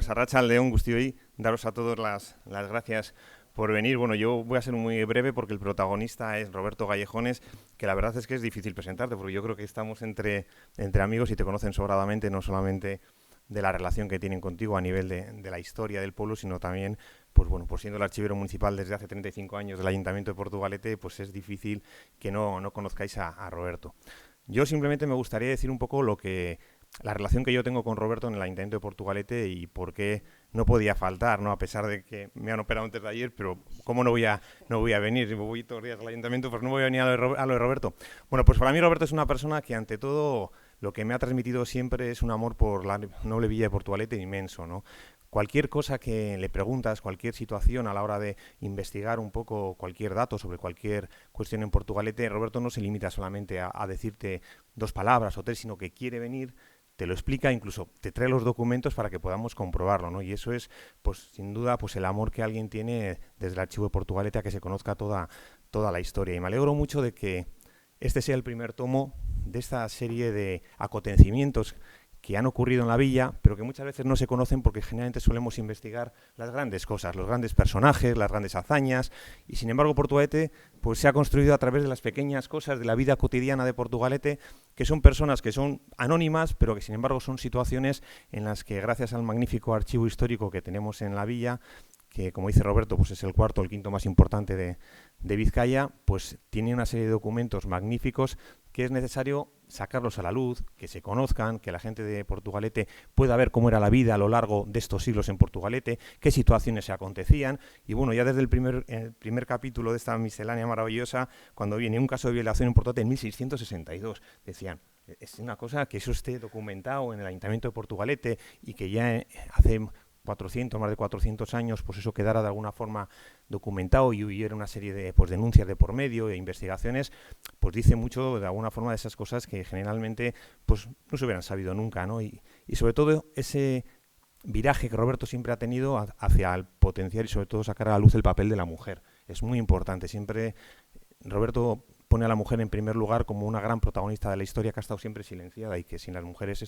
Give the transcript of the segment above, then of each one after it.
Arratsalde-on guztioi, daros a todos las gracias por venir. Bueno, yo voy a ser muy breve porque el protagonista es Roberto Gallejones, que la verdad es que es difícil presentarte, porque yo creo que estamos entre amigos y te conocen sobradamente, no solamente de la relación que tienen contigo a nivel de la historia del pueblo, sino también, pues bueno, por siendo el archivero municipal desde hace 35 años del Ayuntamiento de Portugalete, pues es difícil que no conozcáis a Roberto. Yo simplemente me gustaría decir un poco la relación que yo tengo con Roberto en el Ayuntamiento de Portugalete y por qué no podía faltar, ¿no? A pesar de que me han operado antes de ayer, pero ¿cómo no voy a venir? Si voy todos los días al Ayuntamiento, pues no voy a venir a lo de Roberto. Bueno, pues para mí Roberto es una persona que ante todo lo que me ha transmitido siempre es un amor por la noble villa de Portugalete inmenso, ¿no? Cualquier cosa que le preguntas, cualquier situación a la hora de investigar un poco cualquier dato sobre cualquier cuestión en Portugalete, Roberto no se limita solamente a decirte 2 palabras o 3, sino que quiere venir, te lo explica, incluso te trae los documentos para que podamos comprobarlo, ¿no? Y eso es, pues sin duda, pues el amor que alguien tiene desde el Archivo de Portugalete a que se conozca toda la historia. Y me alegro mucho de que este sea el primer tomo de esta serie de acontecimientos que han ocurrido en la villa, pero que muchas veces no se conocen porque generalmente solemos investigar las grandes cosas, los grandes personajes, las grandes hazañas, y sin embargo Portugalete pues se ha construido a través de las pequeñas cosas de la vida cotidiana de Portugalete, que son personas que son anónimas, pero que sin embargo son situaciones en las que gracias al magnífico archivo histórico que tenemos en la villa, que como dice Roberto, pues es el cuarto o el quinto más importante de Vizcaya, pues tiene una serie de documentos magníficos que es necesario sacarlos a la luz, que se conozcan, que la gente de Portugalete pueda ver cómo era la vida a lo largo de estos siglos en Portugalete, qué situaciones se acontecían. Y bueno, ya desde el primer capítulo de esta miscelánea maravillosa, cuando viene un caso de violación en Portugalete en 1662, decían, es una cosa que eso esté documentado en el Ayuntamiento de Portugalete y que ya hace más de 400 años, pues eso quedara de alguna forma documentado y hubiera una serie de denuncias de por medio e investigaciones, pues dice mucho de alguna forma de esas cosas que generalmente pues no se hubieran sabido nunca, ¿no? Y sobre todo ese viraje que Roberto siempre ha tenido hacia el potenciar y sobre todo sacar a la luz el papel de la mujer. Es muy importante. Siempre Roberto pone a la mujer en primer lugar como una gran protagonista de la historia que ha estado siempre silenciada y que sin las mujeres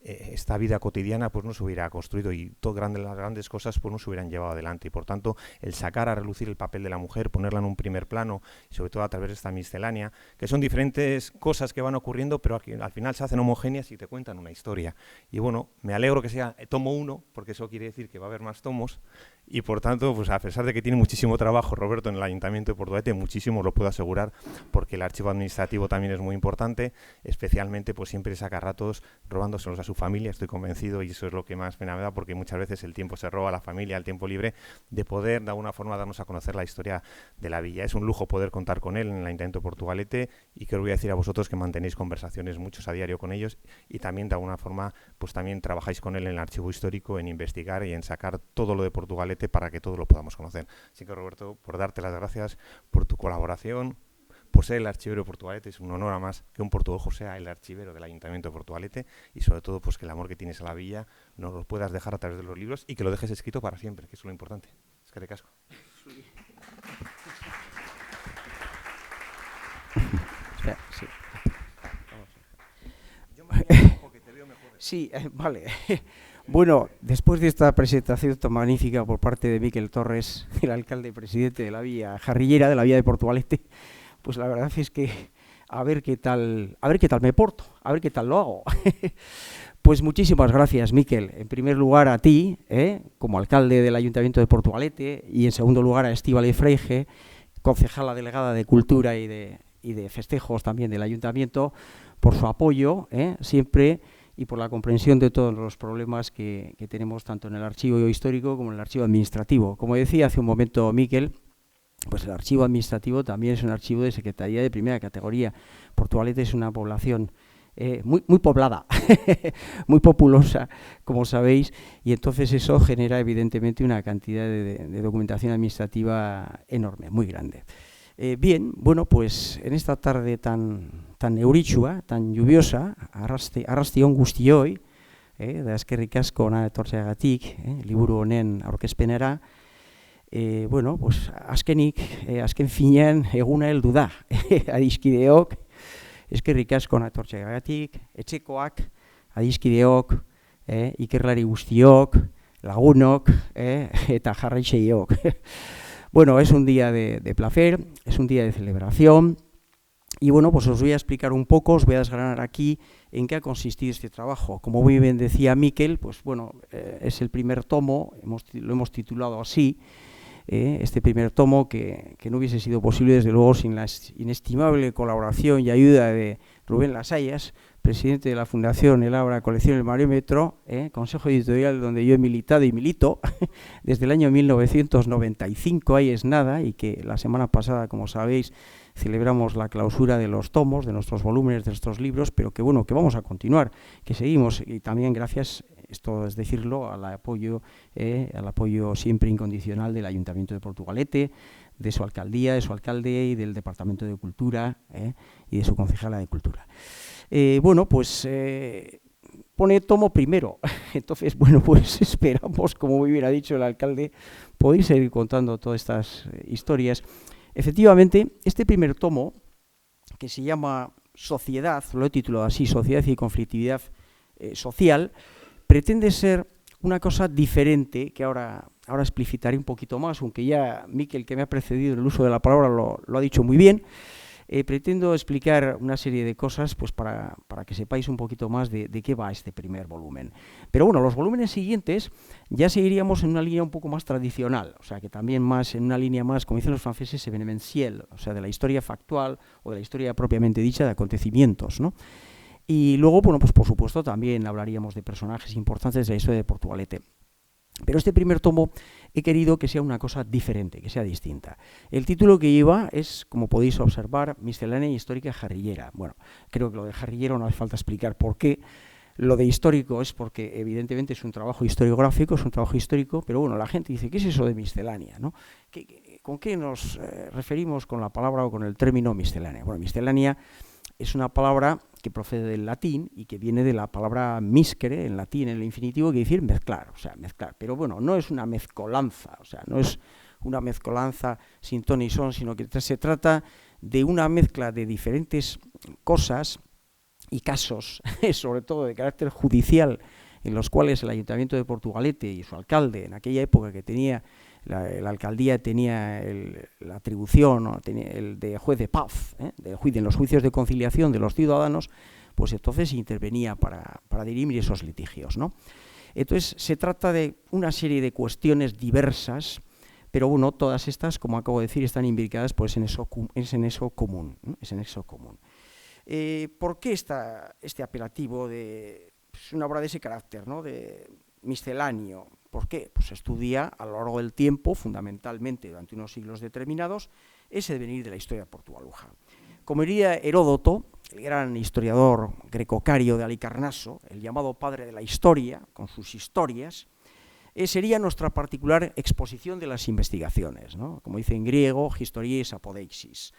esta vida cotidiana pues no se hubiera construido y las grandes cosas pues no se hubieran llevado adelante. Y por tanto, el sacar a relucir el papel de la mujer, ponerla en un primer plano, y sobre todo a través de esta miscelánea, que son diferentes cosas que van ocurriendo, pero al final se hacen homogéneas y te cuentan una historia. Y bueno, me alegro que sea tomo 1, porque eso quiere decir que va a haber más tomos. Y por tanto, pues a pesar de que tiene muchísimo trabajo Roberto en el Ayuntamiento de Portugalete, muchísimo, lo puedo asegurar, porque el archivo administrativo también es muy importante, especialmente pues siempre saca ratos robándoselos a su familia, estoy convencido, y eso es lo que más pena me da, porque muchas veces el tiempo se roba a la familia, el tiempo libre, de poder de alguna forma darnos a conocer la historia de la villa. Es un lujo poder contar con él en el Ayuntamiento de Portugalete y que os voy a decir a vosotros que mantenéis conversaciones muchos a diario con ellos y también de alguna forma pues también trabajáis con él en el archivo histórico, en investigar y en sacar todo lo de Portugalete para que todos lo podamos conocer. Así que Roberto, por darte las gracias por tu colaboración, por ser el archivero de Portugalete. Es un honor a más que un portugueés sea el archivero del Ayuntamiento de Portugalete y sobre todo pues que el amor que tienes a la villa nos lo puedas dejar a través de los libros y que lo dejes escrito para siempre, que eso es lo importante. Es que recasco. Sí. Yo me voy porque te veo mejor. Sí, vale. Bueno, después de esta presentación tan magnífica por parte de Miquel Torres, el alcalde presidente de la villa jarrillera, de la villa de Portugalete, pues la verdad es que a ver qué tal me porto, a ver qué tal lo hago. Pues muchísimas gracias, Miquel. En primer lugar a ti, como alcalde del Ayuntamiento de Portugalete, y en segundo lugar a Estíbaliz Freige, concejala delegada de Cultura y de Festejos también del Ayuntamiento, por su apoyo, siempre, y por la comprensión de todos los problemas que tenemos tanto en el archivo histórico como en el archivo administrativo. Como decía hace un momento Miquel, pues el archivo administrativo también es un archivo de secretaría de primera categoría. Portugalete es una población muy poblada, muy populosa, como sabéis, y entonces eso genera evidentemente una cantidad de documentación administrativa enorme, muy grande. Bien, bueno, pues en esta tarde tan eurichua, tan lluviosa, arrastion guztioi, da eskerrik asko hona etortzeagatik, liburu honen aurkezpenera, Bueno, pues azken finean eguna heldu da. Adiskideok, eskerrik asko natortzeagatik, etxekoak, adiskideok, ikerlari guztiok, lagunok, eta jarraitzaileok. Bueno, es un día de placer, es un día de celebración. Y bueno, pues os voy a explicar un poco, os voy a desgranar aquí en qué ha consistido este trabajo. Como muy bien decía Miquel, pues bueno, es el primer tomo, lo hemos titulado así, este primer tomo que no hubiese sido posible desde luego sin la inestimable colaboración y ayuda de Rubén Lasallas, presidente de la Fundación El Abra Colección El Marímetro, consejo editorial donde yo he militado y milito desde el año 1995, ahí es nada, y que la semana pasada, como sabéis, celebramos la clausura de los tomos, de nuestros volúmenes, de nuestros libros, pero que bueno, que vamos a continuar, que seguimos, y también gracias, esto es decirlo, al apoyo siempre incondicional del Ayuntamiento de Portugalete, de su alcaldía, de su alcalde y del Departamento de Cultura y de su concejala de Cultura. Bueno, pues pone tomo primero, entonces, bueno, pues esperamos, como muy bien ha dicho el alcalde, podéis seguir contando todas estas historias. Efectivamente, este primer tomo, que se llama Sociedad, lo he titulado así, Sociedad y Conflictividad Social, pretende ser una cosa diferente, que ahora explicitaré un poquito más, aunque ya Miquel, que me ha precedido en el uso de la palabra, lo ha dicho muy bien. Pretendo explicar una serie de cosas pues para que sepáis un poquito más de qué va este primer volumen. Pero bueno, los volúmenes siguientes ya seguiríamos en una línea un poco más tradicional, o sea que también más en una línea más, como dicen los franceses, evenementiel, o sea de la historia factual o de la historia propiamente dicha de acontecimientos, ¿no? Y luego, bueno, pues por supuesto también hablaríamos de personajes importantes de la historia de Portugalete. Pero este primer tomo he querido que sea una cosa diferente, que sea distinta. El título que lleva es, como podéis observar, Miscelánea Histórica Jarrillera. Bueno, creo que lo de jarrillero no hace falta explicar por qué. Lo de histórico es porque evidentemente es un trabajo historiográfico, es un trabajo histórico, pero bueno, la gente dice, ¿qué es eso de miscelánea, ¿no? ¿Con qué nos referimos con la palabra o con el término miscelánea? Bueno, miscelánea es una palabra que procede del latín y que viene de la palabra miscere, en latín, en el infinitivo, que quiere decir mezclar, o sea, mezclar. Pero bueno, no es una mezcolanza, o sea, no es una mezcolanza sin ton ni son, sino que se trata de una mezcla de diferentes cosas y casos, sobre todo de carácter judicial, en los cuales el Ayuntamiento de Portugalete y su alcalde, en aquella época que tenía la alcaldía tenía la atribución, ¿no? Tenía el de juez de paz, en los juicios de conciliación de los ciudadanos, pues entonces intervenía para dirimir esos litigios, ¿no? Entonces se trata de una serie de cuestiones diversas, pero bueno, todas estas, como acabo de decir, están imbricadas pues, en eso común, ¿no? Es en eso común. ¿Por qué este apelativo de pues, una obra de ese carácter, ¿no? De misceláneo? ¿Por qué? Pues estudia a lo largo del tiempo, fundamentalmente durante unos siglos determinados, ese devenir de la historia portugaluja. Como diría Heródoto, el gran historiador grecocario de Halicarnaso, el llamado padre de la historia, con sus historias, sería nuestra particular exposición de las investigaciones, ¿no? Como dice en griego, histories apodeixis.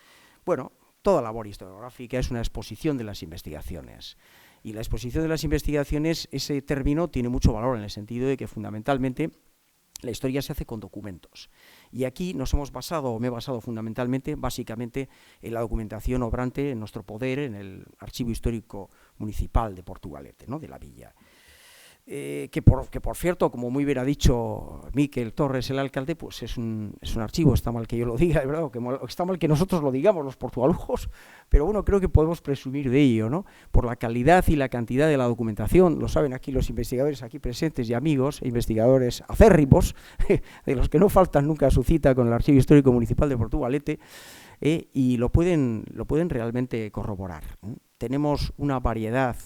Bueno, toda labor historiográfica es una exposición de las investigaciones. Y la exposición de las investigaciones, ese término tiene mucho valor en el sentido de que fundamentalmente la historia se hace con documentos. Y aquí nos hemos basado, o me he basado básicamente en la documentación obrante en nuestro poder, en el Archivo Histórico Municipal de Portugalete, ¿no? De la villa. Que por cierto, como muy bien ha dicho Miquel Torres, el alcalde, pues es un archivo, está mal que yo lo diga, de verdad, está mal que nosotros lo digamos, los portugalujos, pero bueno, creo que podemos presumir de ello, ¿no? Por la calidad y la cantidad de la documentación, lo saben aquí los investigadores aquí presentes y amigos, investigadores acérrimos, de los que no faltan nunca a su cita con el Archivo Histórico Municipal de Portugalete, y lo pueden realmente corroborar. Tenemos una variedad,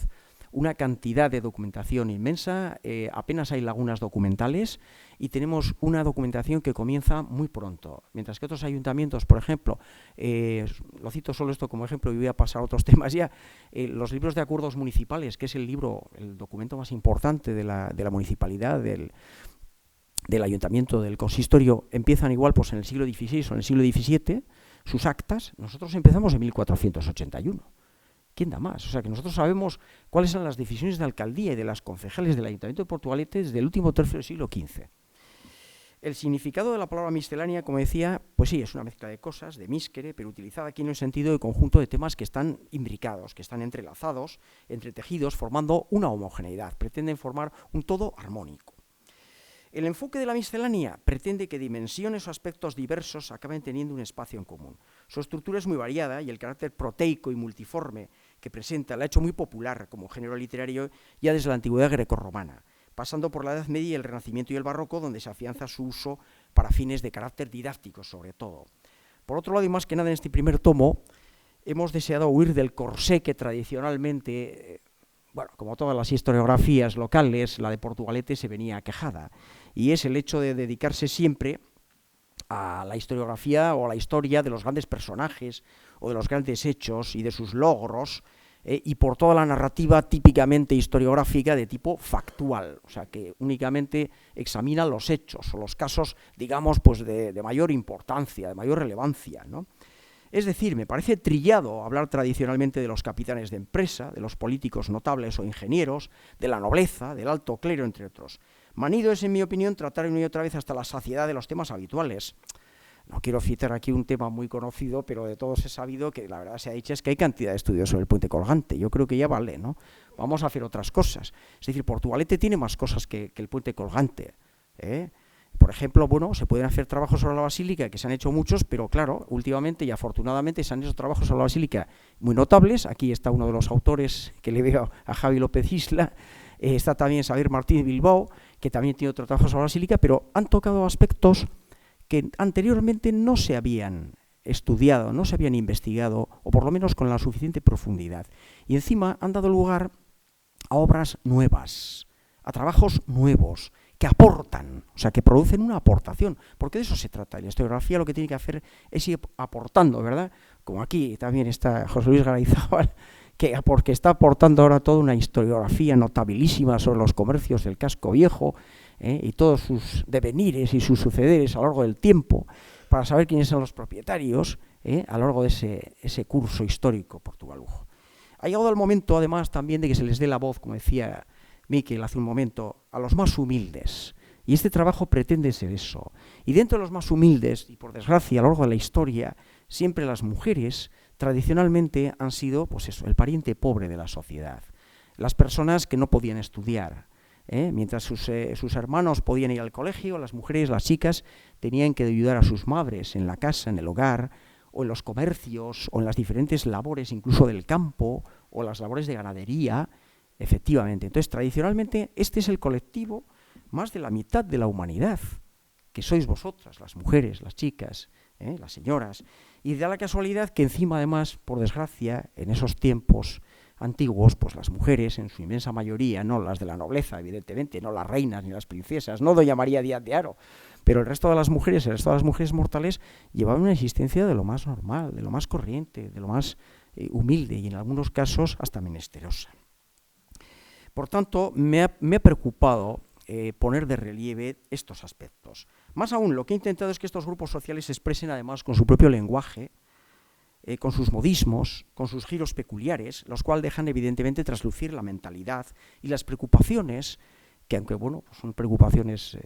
una cantidad de documentación inmensa, apenas hay lagunas documentales y tenemos una documentación que comienza muy pronto, mientras que otros ayuntamientos, por ejemplo, lo cito solo esto como ejemplo y voy a pasar a otros temas ya, los libros de acuerdos municipales, que es el documento más importante de la municipalidad, del ayuntamiento, del consistorio, empiezan igual pues en el siglo XVI o en el siglo XVII, sus actas, nosotros empezamos en 1481. ¿Quién da más? O sea, que nosotros sabemos cuáles son las decisiones de alcaldía y de las concejales del Ayuntamiento de Portugalete desde el último tercio del siglo XV. El significado de la palabra miscelánea, como decía, pues sí, es una mezcla de cosas, de míscere, pero utilizada aquí en el sentido de conjunto de temas que están imbricados, que están entrelazados, entretejidos, formando una homogeneidad, pretenden formar un todo armónico. El enfoque de la miscelánea pretende que dimensiones o aspectos diversos acaben teniendo un espacio en común. Su estructura es muy variada y el carácter proteico y multiforme que presenta la ha hecho muy popular como género literario ya desde la antigüedad grecorromana, pasando por la Edad Media y el Renacimiento y el Barroco, donde se afianza su uso para fines de carácter didáctico, sobre todo. Por otro lado, y más que nada en este primer tomo, hemos deseado huir del corsé que tradicionalmente, bueno, como todas las historiografías locales, la de Portugalete se venía aquejada, y es el hecho de dedicarse siempre a la historiografía o a la historia de los grandes personajes o de los grandes hechos y de sus logros, y por toda la narrativa típicamente historiográfica de tipo factual, o sea, que únicamente examina los hechos o los casos, digamos, pues de mayor importancia, de mayor relevancia, ¿no? Es decir, me parece trillado hablar tradicionalmente de los capitanes de empresa, de los políticos notables o ingenieros, de la nobleza, del alto clero, entre otros. Manido es, en mi opinión, tratar una y otra vez hasta la saciedad de los temas habituales. No quiero citar aquí un tema muy conocido, pero de todos he sabido que la verdad se ha dicho es que hay cantidad de estudios sobre el puente colgante. Yo creo que ya vale, ¿no? Vamos a hacer otras cosas. Es decir, Portugalete tiene más cosas que el puente colgante, ¿eh? Por ejemplo, bueno, se pueden hacer trabajos sobre la basílica, que se han hecho muchos, pero claro, últimamente y afortunadamente se han hecho trabajos sobre la basílica muy notables. Aquí está uno de los autores que le veo a Javi López Isla, está también Xavier Martínez Bilbao, que también tiene otro trabajo sobre la basílica, pero han tocado aspectos que anteriormente no se habían estudiado, no se habían investigado, o por lo menos con la suficiente profundidad. Y encima han dado lugar a obras nuevas, a trabajos nuevos, que aportan, o sea, que producen una aportación, porque de eso se trata. Y la historiografía lo que tiene que hacer es ir aportando, ¿verdad? Como aquí también está José Luis Garayzábal, porque está aportando ahora toda una historiografía notabilísima sobre los comercios del casco viejo, y todos sus devenires y sus sucederes a lo largo del tiempo, para saber quiénes son los propietarios, a lo largo de ese curso histórico portugalujo. Ha llegado el momento, además, también de que se les dé la voz, como decía Miquel hace un momento, a los más humildes. Y este trabajo pretende ser eso. Y dentro de los más humildes, y por desgracia a lo largo de la historia, siempre las mujeres tradicionalmente han sido, pues eso, el pariente pobre de la sociedad. Las personas que no podían estudiar. Mientras sus hermanos podían ir al colegio, las mujeres, las chicas, tenían que ayudar a sus madres en la casa, en el hogar, o en los comercios, o en las diferentes labores, incluso del campo, o las labores de ganadería, efectivamente. Entonces, tradicionalmente, este es el colectivo más de la mitad de la humanidad, que sois vosotras, las mujeres, las chicas, las señoras, y da la casualidad que encima, además, por desgracia, en esos tiempos antiguos, pues las mujeres, en su inmensa mayoría, no las de la nobleza, evidentemente, no las reinas ni las princesas, no doña María Díaz de Haro, pero el resto de las mujeres, el resto de las mujeres mortales, llevaban una existencia de lo más normal, de lo más corriente, de lo más humilde y en algunos casos hasta menesterosa. Por tanto, me ha preocupado poner de relieve estos aspectos. Más aún, lo que he intentado es que estos grupos sociales se expresen además con su propio lenguaje, con sus modismos, con sus giros peculiares, los cuales dejan evidentemente traslucir la mentalidad y las preocupaciones, que aunque bueno, son preocupaciones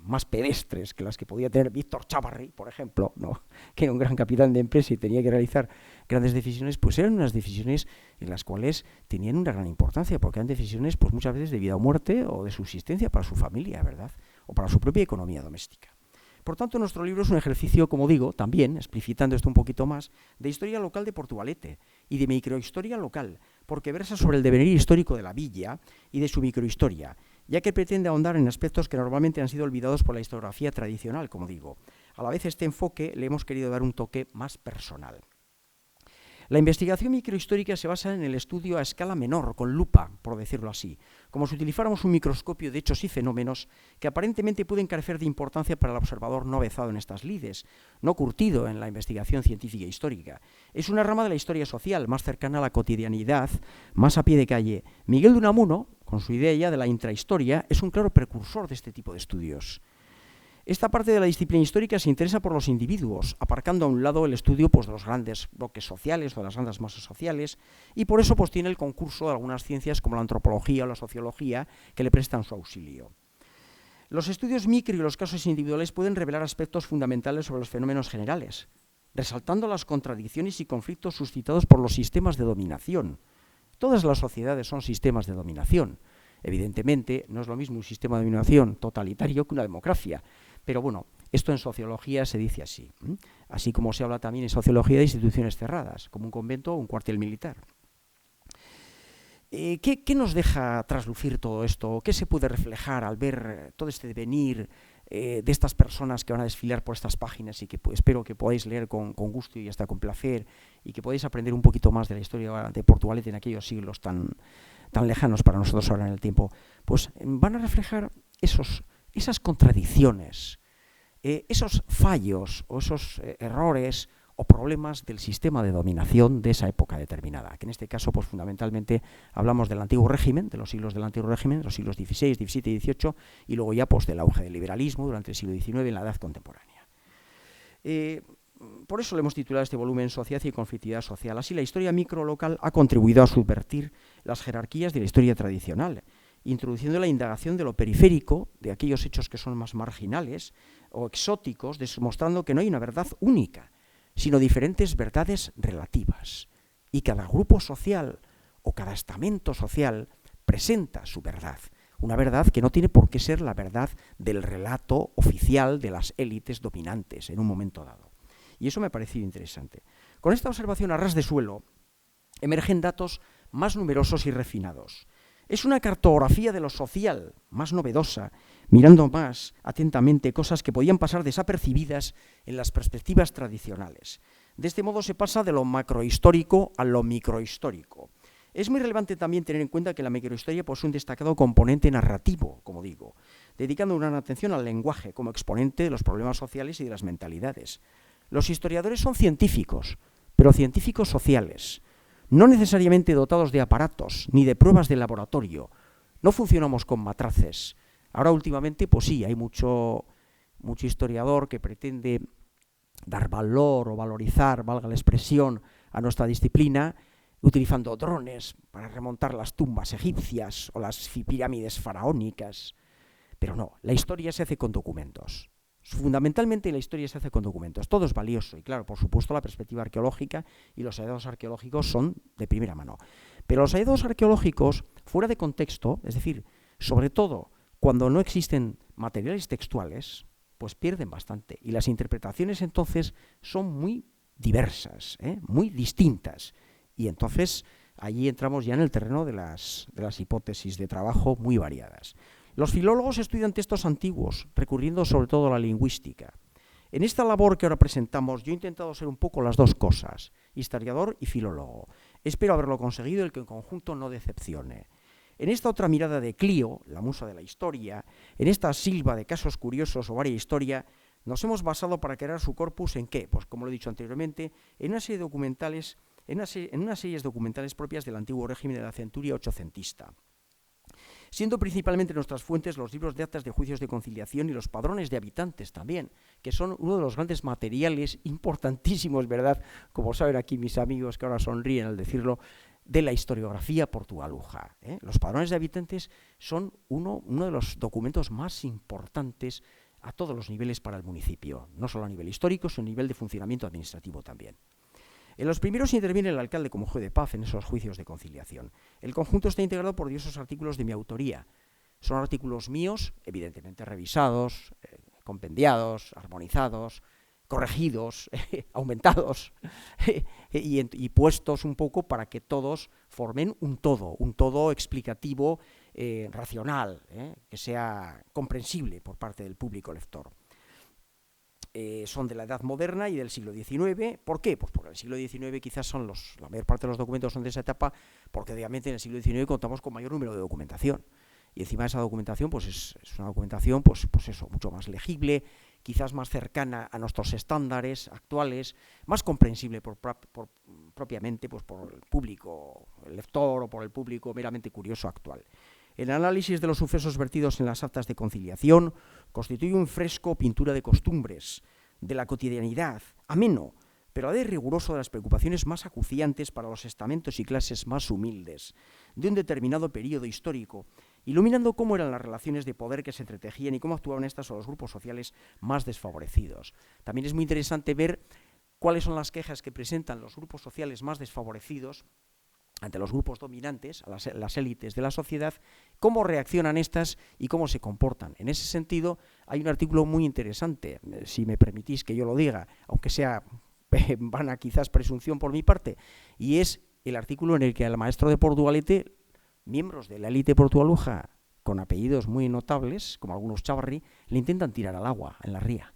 más pedestres que las que podía tener Víctor Chávarri, por ejemplo, ¿no? Que era un gran capitán de empresa y tenía que realizar grandes decisiones, pues eran unas decisiones en las cuales tenían una gran importancia, porque eran decisiones pues muchas veces de vida o muerte o de subsistencia para su familia, ¿verdad? O para su propia economía doméstica. Por tanto, nuestro libro es un ejercicio, como digo, también, explicitando esto un poquito más, de historia local de Portugalete y de microhistoria local, porque versa sobre el devenir histórico de la villa y de su microhistoria, ya que pretende ahondar en aspectos que normalmente han sido olvidados por la historiografía tradicional, como digo. A la vez, este enfoque le hemos querido dar un toque más personal. La investigación microhistórica se basa en el estudio a escala menor, con lupa, por decirlo así, como si utilizáramos un microscopio de hechos y fenómenos que aparentemente pueden carecer de importancia para el observador no avezado en estas lides, no curtido en la investigación científica e histórica. Es una rama de la historia social, más cercana a la cotidianidad, más a pie de calle. Miguel de Unamuno, con su idea ya de la intrahistoria, es un claro precursor de este tipo de estudios. Esta parte de la disciplina histórica se interesa por los individuos, aparcando a un lado el estudio pues, de los grandes bloques sociales o de las grandes masas sociales, y por eso pues, tiene el concurso de algunas ciencias como la antropología o la sociología que le prestan su auxilio. Los estudios micro y los casos individuales pueden revelar aspectos fundamentales sobre los fenómenos generales, resaltando las contradicciones y conflictos suscitados por los sistemas de dominación. Todas las sociedades son sistemas de dominación. Evidentemente, no es lo mismo un sistema de dominación totalitario que una democracia, pero bueno, esto en sociología se dice así, así como se habla también en sociología de instituciones cerradas, como un convento o un cuartel militar. ¿Qué nos deja traslucir todo esto? ¿Qué se puede reflejar al ver todo este devenir de estas personas que van a desfilar por estas páginas y que espero que podáis leer con gusto y hasta con placer y que podáis aprender un poquito más de la historia de Portugalete en aquellos siglos tan lejanos para nosotros ahora en el tiempo? Pues van a reflejar esas contradicciones, esos fallos o esos errores o problemas del sistema de dominación de esa época determinada, que en este caso, pues fundamentalmente hablamos del antiguo régimen, de los siglos del antiguo régimen, los siglos XVI, XVII y XVIII, y luego ya pues del auge del liberalismo durante el siglo XIX en la edad contemporánea. Por eso le hemos titulado este volumen Sociedad y conflictividad social. Así, la historia microlocal ha contribuido a subvertir las jerarquías de la historia tradicional, introduciendo la indagación de lo periférico, de aquellos hechos que son más marginales o exóticos, demostrando que no hay una verdad única, sino diferentes verdades relativas. Y cada grupo social o cada estamento social presenta su verdad. Una verdad que no tiene por qué ser la verdad del relato oficial de las élites dominantes en un momento dado. Y eso me ha parecido interesante. Con esta observación a ras de suelo emergen datos más numerosos y refinados. Es una cartografía de lo social, más novedosa, mirando más atentamente cosas que podían pasar desapercibidas en las perspectivas tradicionales. De este modo se pasa de lo macrohistórico a lo microhistórico. Es muy relevante también tener en cuenta que la microhistoria posee un destacado componente narrativo, como digo, dedicando una gran atención al lenguaje como exponente de los problemas sociales y de las mentalidades. Los historiadores son científicos, pero científicos sociales, no necesariamente dotados de aparatos ni de pruebas de laboratorio. No funcionamos con matraces. Ahora últimamente, pues sí, hay mucho historiador que pretende dar valor o valorizar, valga la expresión, a nuestra disciplina, utilizando drones para remontar las tumbas egipcias o las pirámides faraónicas. Pero no, la historia se hace con documentos. Fundamentalmente la historia se hace con documentos. Todo es valioso y claro, por supuesto la perspectiva arqueológica y los hallazgos arqueológicos son de primera mano. Pero los hallazgos arqueológicos fuera de contexto, es decir, sobre todo cuando no existen materiales textuales, pues pierden bastante. Y las interpretaciones entonces son muy diversas, muy distintas. Y entonces allí entramos ya en el terreno de las hipótesis de trabajo muy variadas. Los filólogos estudian textos antiguos, recurriendo sobre todo a la lingüística. En esta labor que ahora presentamos, yo he intentado ser un poco las dos cosas, historiador y filólogo. Espero haberlo conseguido y que en conjunto no decepcione. En esta otra mirada de Clio, la musa de la historia, en esta silva de casos curiosos o varia historia, nos hemos basado para crear su corpus en ¿qué? Pues como lo he dicho anteriormente, en una serie de documentales, en unas series documentales propias del antiguo régimen de la centuria ochocentista, siendo principalmente nuestras fuentes los libros de actas de juicios de conciliación y los padrones de habitantes también, que son uno de los grandes materiales importantísimos, ¿verdad? Como saben aquí mis amigos que ahora sonríen al decirlo, de la historiografía portugaluja. Los padrones de habitantes son uno de los documentos más importantes a todos los niveles para el municipio, no solo a nivel histórico, sino a nivel de funcionamiento administrativo también. En los primeros interviene el alcalde como juez de paz en esos juicios de conciliación. El conjunto está integrado por diversos artículos de mi autoría. Son artículos míos, evidentemente revisados, compendiados, armonizados, corregidos, aumentados y puestos un poco para que todos formen un todo explicativo, racional, que sea comprensible por parte del público lector. Son de la Edad Moderna y del siglo XIX. ¿Por qué? Pues porque en el siglo XIX quizás son la mayor parte de los documentos son de esa etapa, porque obviamente en el siglo XIX contamos con mayor número de documentación. Y encima de esa documentación, pues es una documentación, pues eso, mucho más legible, quizás más cercana a nuestros estándares actuales, más comprensible propiamente pues por el público, el lector o por el público meramente curioso actual. El análisis de los sucesos vertidos en las actas de conciliación constituye un fresco pintura de costumbres, de la cotidianidad, ameno, pero a la vez riguroso de las preocupaciones más acuciantes para los estamentos y clases más humildes, de un determinado periodo histórico, iluminando cómo eran las relaciones de poder que se entretejían y cómo actuaban estas o los grupos sociales más desfavorecidos. También es muy interesante ver cuáles son las quejas que presentan los grupos sociales más desfavorecidos ante los grupos dominantes, a las élites de la sociedad, cómo reaccionan estas y cómo se comportan. En ese sentido, hay un artículo muy interesante, si me permitís que yo lo diga, aunque sea vana quizás presunción por mi parte, y es el artículo en el que al maestro de Portugalete, miembros de la élite portugaluja con apellidos muy notables, como algunos Chavarri, le intentan tirar al agua en la ría.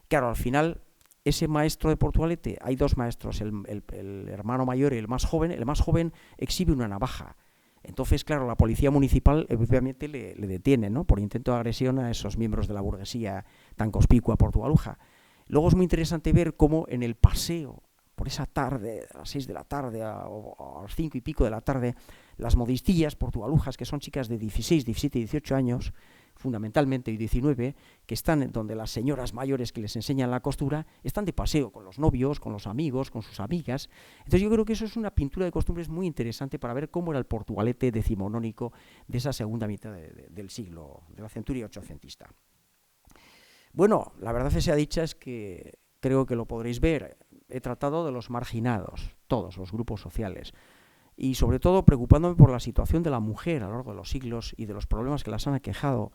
Claro, al final, ese maestro de Portugalete, hay dos maestros, el hermano mayor y el más joven exhibe una navaja. Entonces, claro, la policía municipal obviamente le detiene, ¿no?, por intento de agresión a esos miembros de la burguesía tan conspicua portugaluja. Luego es muy interesante ver cómo en el paseo, por esa tarde, a las 6 de la tarde o a las 5 y pico de la tarde, las modistillas portugalujas, que son chicas de 16, 17 y 18 años, fundamentalmente, y 19, que están donde las señoras mayores que les enseñan la costura, están de paseo con los novios, con los amigos, con sus amigas. Entonces yo creo que eso es una pintura de costumbres muy interesante para ver cómo era el Portugalete decimonónico de esa segunda mitad del siglo, de la centuria ochocentista. Bueno, la verdad sea dicha es que creo que lo podréis ver. He tratado de los marginados, todos los grupos sociales, y sobre todo preocupándome por la situación de la mujer a lo largo de los siglos y de los problemas que las han aquejado,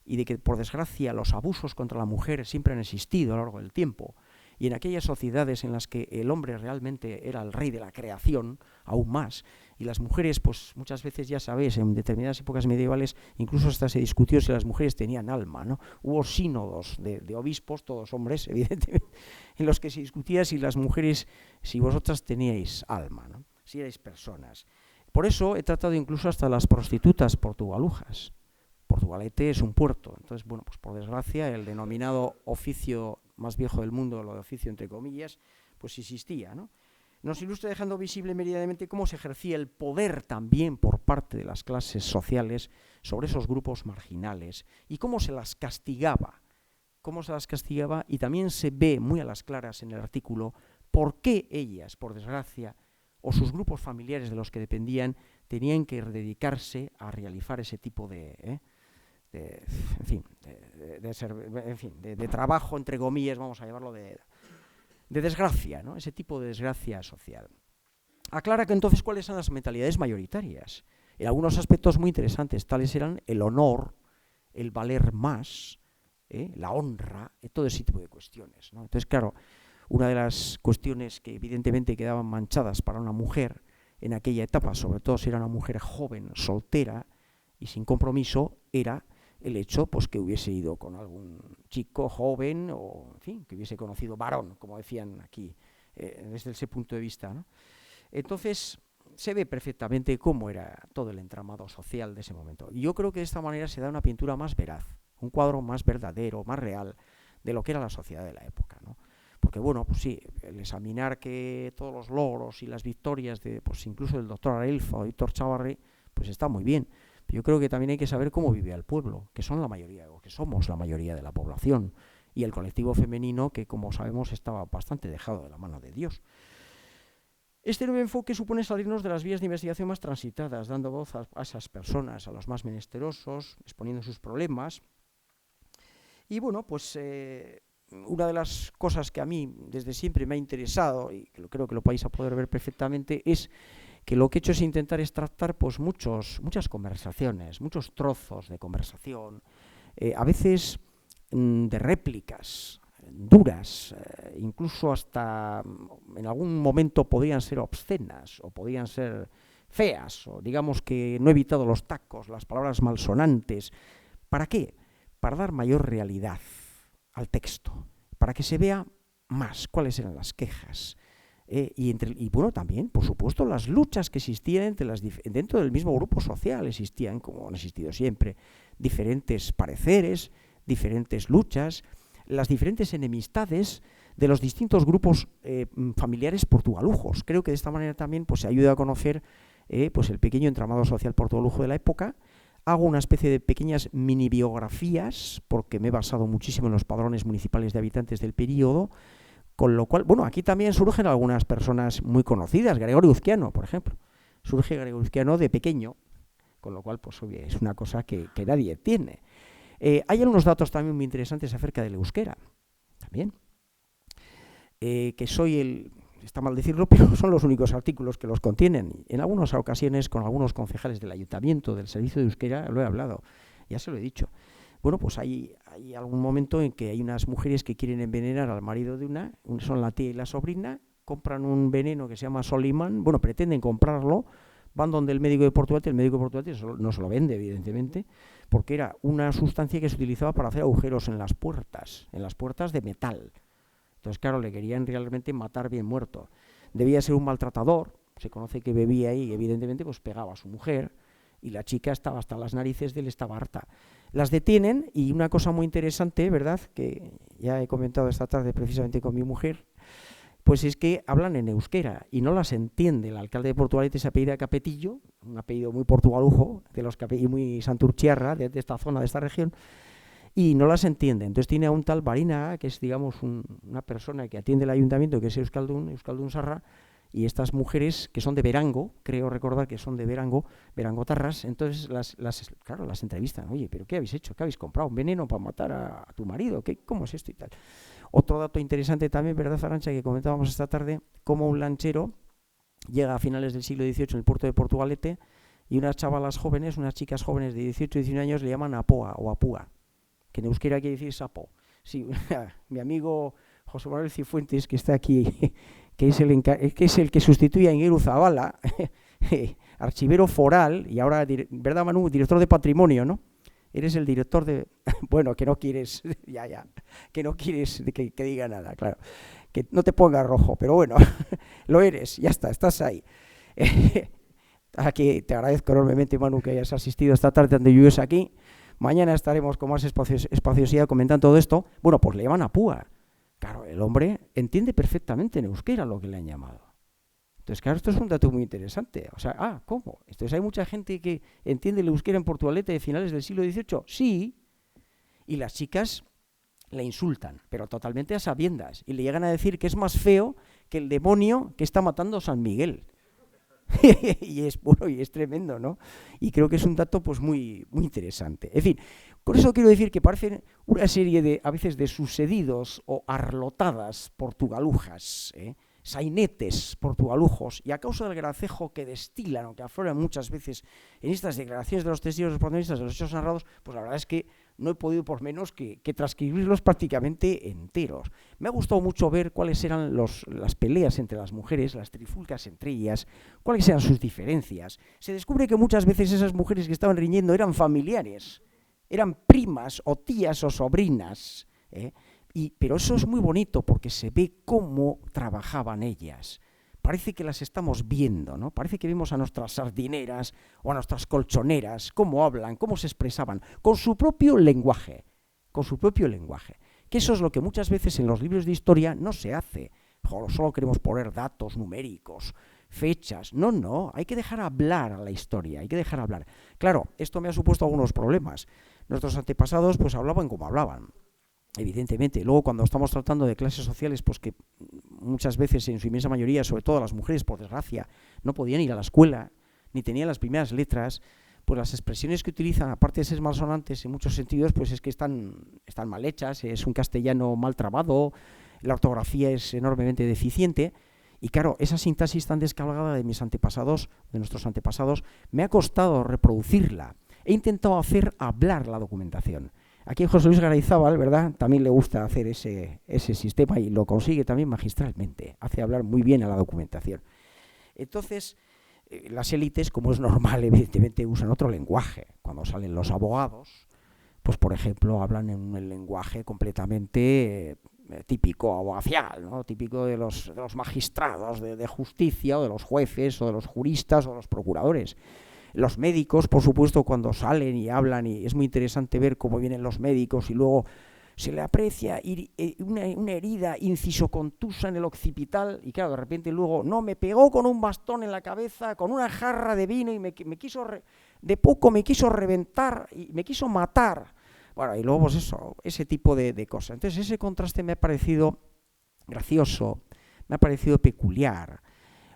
y de que, por desgracia, los abusos contra la mujer siempre han existido a lo largo del tiempo, y en aquellas sociedades en las que el hombre realmente era el rey de la creación, aún más, y las mujeres, pues muchas veces, ya sabéis, en determinadas épocas medievales, incluso hasta se discutió si las mujeres tenían alma, ¿no? Hubo sínodos de obispos, todos hombres, evidentemente, en los que se discutía si las mujeres, si vosotras teníais alma, ¿no?, si erais personas. Por eso he tratado incluso hasta las prostitutas portugalujas. Portugalete es un puerto, entonces, bueno, pues por desgracia el denominado oficio más viejo del mundo, lo de oficio entre comillas, pues existía, ¿no? Nos ilustra dejando visible meridianamente cómo se ejercía el poder también por parte de las clases sociales sobre esos grupos marginales y cómo se las castigaba, y también se ve muy a las claras en el artículo por qué ellas, por desgracia, o sus grupos familiares de los que dependían, tenían que dedicarse a realizar ese tipo de trabajo, entre comillas, vamos a llamarlo de desgracia, ¿no?, ese tipo de desgracia social. Aclara que entonces cuáles son las mentalidades mayoritarias. En algunos aspectos muy interesantes, tales eran el honor, el valer más, la honra, todo ese tipo de cuestiones, ¿no? Entonces, claro, una de las cuestiones que evidentemente quedaban manchadas para una mujer en aquella etapa, sobre todo si era una mujer joven, soltera y sin compromiso, era el hecho, pues, que hubiese ido con algún chico joven o, en fin, que hubiese conocido varón, como decían aquí, desde ese punto de vista, ¿no? Entonces, se ve perfectamente cómo era todo el entramado social de ese momento. Y yo creo que de esta manera se da una pintura más veraz, un cuadro más verdadero, más real de lo que era la sociedad de la época, ¿no? Porque, bueno, pues sí, el examinar que todos los logros y las victorias de, pues incluso del doctor Arelfa o Víctor Chavarri, pues está muy bien. Pero yo creo que también hay que saber cómo vivía el pueblo, que son la mayoría, o que somos la mayoría de la población, y el colectivo femenino que, como sabemos, estaba bastante dejado de la mano de Dios. Este nuevo enfoque supone salirnos de las vías de investigación más transitadas, dando voz a esas personas, a los más menesterosos, exponiendo sus problemas. Y bueno, pues una de las cosas que a mí desde siempre me ha interesado, y que creo que lo vais a poder ver perfectamente, es que lo que he hecho es intentar extractar pues muchas conversaciones, muchos trozos de conversación, a veces de réplicas duras, incluso hasta en algún momento podían ser obscenas o podían ser feas, o digamos que no he evitado los tacos, las palabras malsonantes. ¿Para qué? Para dar mayor realidad al texto, para que se vea más cuáles eran las quejas. Y bueno, también, por supuesto, las luchas que existían dentro del mismo grupo social. Existían, como han existido siempre, diferentes pareceres, diferentes luchas, las diferentes enemistades de los distintos grupos familiares portugalujos. Creo que de esta manera también pues, se ayuda a conocer pues el pequeño entramado social portugalujo de la época. Hago una especie de pequeñas mini biografías, porque me he basado muchísimo en los padrones municipales de habitantes del periodo, con lo cual, bueno, aquí también surgen algunas personas muy conocidas. Gregorio Uzquiano, por ejemplo. Surge Gregorio Uzquiano de pequeño, con lo cual, pues obvio, es una cosa que nadie tiene. Hay algunos datos también muy interesantes acerca del euskera, también, que está mal decirlo, pero son los únicos artículos que los contienen. En algunas ocasiones, con algunos concejales del ayuntamiento, del servicio de euskera, lo he hablado, ya se lo he dicho. Bueno, pues hay algún momento en que hay unas mujeres que quieren envenenar al marido de son la tía y la sobrina, compran un veneno que se llama Solimán, bueno, pretenden comprarlo, van donde el médico de Portugalete, el médico de Portugalete no se lo vende, evidentemente, porque era una sustancia que se utilizaba para hacer agujeros en las puertas de metal. Entonces, claro, le querían realmente matar bien muerto. Debía ser un maltratador, se conoce que bebía y evidentemente pues pegaba a su mujer, y la chica estaba hasta las narices de él, estaba harta. Las detienen y una cosa muy interesante, ¿verdad?, que ya he comentado esta tarde precisamente con mi mujer, pues es que hablan en euskera y no las entiende. El alcalde de Portugalete se apellida Capetillo, un apellido muy portugalujo, y muy santurchiarra de esta zona, de esta región, y no las entiende. Entonces tiene a un tal Barina, que es, digamos, una persona que atiende el ayuntamiento, que es Euskaldun Sarra, y estas mujeres que son de Berango, creo recordar que son de Berangotarras, entonces claro, las entrevistan. Oye, ¿pero qué habéis hecho? ¿Qué habéis comprado? ¿Un veneno para matar a tu marido? ¿Cómo es esto y tal? Otro dato interesante también, ¿verdad, Arantxa?, que comentábamos esta tarde, cómo un lanchero llega a finales del siglo XVIII en el puerto de Portugalete y unas chavalas jóvenes, unas chicas jóvenes de 18 y 19 años le llaman apoa o apúa, que en euskera quiere decir sapo. Sí, mi amigo José Manuel Cifuentes, que está aquí, que es el que sustituye a Ingeru Zabala, archivero foral, y ahora, ¿verdad, Manu?, director de patrimonio, ¿no? Eres el director de... Bueno, que no quieres, ya, que no quieres que diga nada, claro. Que no te pongas rojo, pero bueno, lo eres, ya está, estás ahí. Aquí te agradezco enormemente, Manu, que hayas asistido esta tarde donde yo es aquí. Mañana estaremos con más espaciosidad comentando todo esto. Bueno, pues le llaman apúa. Claro, el hombre entiende perfectamente en euskera lo que le han llamado. Entonces, claro, esto es un dato muy interesante. O sea, ¿cómo? Entonces, ¿hay mucha gente que entiende el euskera en Portugalete de finales del siglo XVIII? Sí. Y las chicas le insultan, pero totalmente a sabiendas. Y le llegan a decir que es más feo que el demonio que está matando a San Miguel. Y es puro y es tremendo, ¿no? Y creo que es un dato pues muy, muy interesante. En fin, con eso quiero decir que parecen una serie a veces de sucedidos o arlotadas portugalujas, sainetes portugalujos, y a causa del gracejo que destilan o que afloran muchas veces en estas declaraciones de los testigos protagonistas de los hechos narrados, pues la verdad es que no he podido por menos que transcribirlos prácticamente enteros. Me ha gustado mucho ver cuáles eran las peleas entre las mujeres, las trifulcas entre ellas, cuáles eran sus diferencias. Se descubre que muchas veces esas mujeres que estaban riñendo eran familiares, eran primas o tías o sobrinas, pero eso es muy bonito porque se ve cómo trabajaban ellas. Parece que las estamos viendo, ¿no? Parece que vemos a nuestras sardineras o a nuestras colchoneras, cómo hablan, cómo se expresaban, con su propio lenguaje, Que eso es lo que muchas veces en los libros de historia no se hace. Solo queremos poner datos numéricos, fechas. No, hay que dejar hablar a la historia, hay que dejar hablar. Claro, esto me ha supuesto algunos problemas. Nuestros antepasados pues hablaban como hablaban. Evidentemente, luego cuando estamos tratando de clases sociales, pues que muchas veces en su inmensa mayoría, sobre todo las mujeres, por desgracia, no podían ir a la escuela, ni tenían las primeras letras, pues las expresiones que utilizan, aparte de ser malsonantes en muchos sentidos, pues es que están mal hechas, es un castellano mal trabado, la ortografía es enormemente deficiente, y claro, esa sintaxis tan descargada de mis antepasados, de nuestros antepasados, me ha costado reproducirla. He intentado hacer hablar la documentación. Aquí José Luis Garayzábal, ¿verdad?, también le gusta hacer ese sistema y lo consigue también magistralmente. Hace hablar muy bien a la documentación. Entonces, las élites, como es normal, evidentemente usan otro lenguaje. Cuando salen los abogados, pues por ejemplo, hablan en un lenguaje completamente típico abogacial, ¿no?, típico de los magistrados de justicia, o de los jueces, o de los juristas, o de los procuradores. Los médicos, por supuesto, cuando salen y hablan, y es muy interesante ver cómo vienen los médicos y luego se le aprecia una herida incisocontusa en el occipital y claro, de repente luego, no, me pegó con un bastón en la cabeza, con una jarra de vino y me quiso reventar y me quiso matar. Bueno, y luego pues eso, ese tipo de cosas. Entonces ese contraste me ha parecido gracioso, me ha parecido peculiar.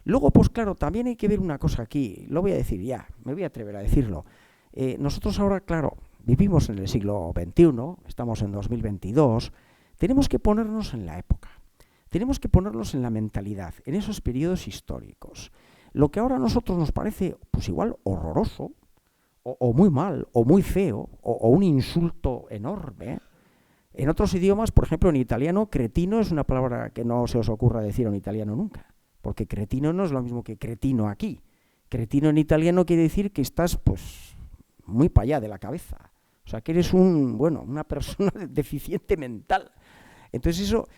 Luego, pues claro, también hay que ver una cosa aquí, lo voy a decir ya, me voy a atrever a decirlo. Nosotros ahora, claro, vivimos en el siglo XXI, estamos en 2022, tenemos que ponernos en la época, tenemos que ponernos en la mentalidad, en esos periodos históricos. Lo que ahora a nosotros nos parece, pues igual, horroroso, o muy mal, o muy feo, o un insulto enorme. En otros idiomas, por ejemplo, en italiano, cretino es una palabra que no se os ocurra decir en italiano nunca. Porque cretino no es lo mismo que cretino aquí. Cretino en italiano quiere decir que estás, pues, muy para allá de la cabeza. O sea, que eres una persona deficiente mental. Entonces eso,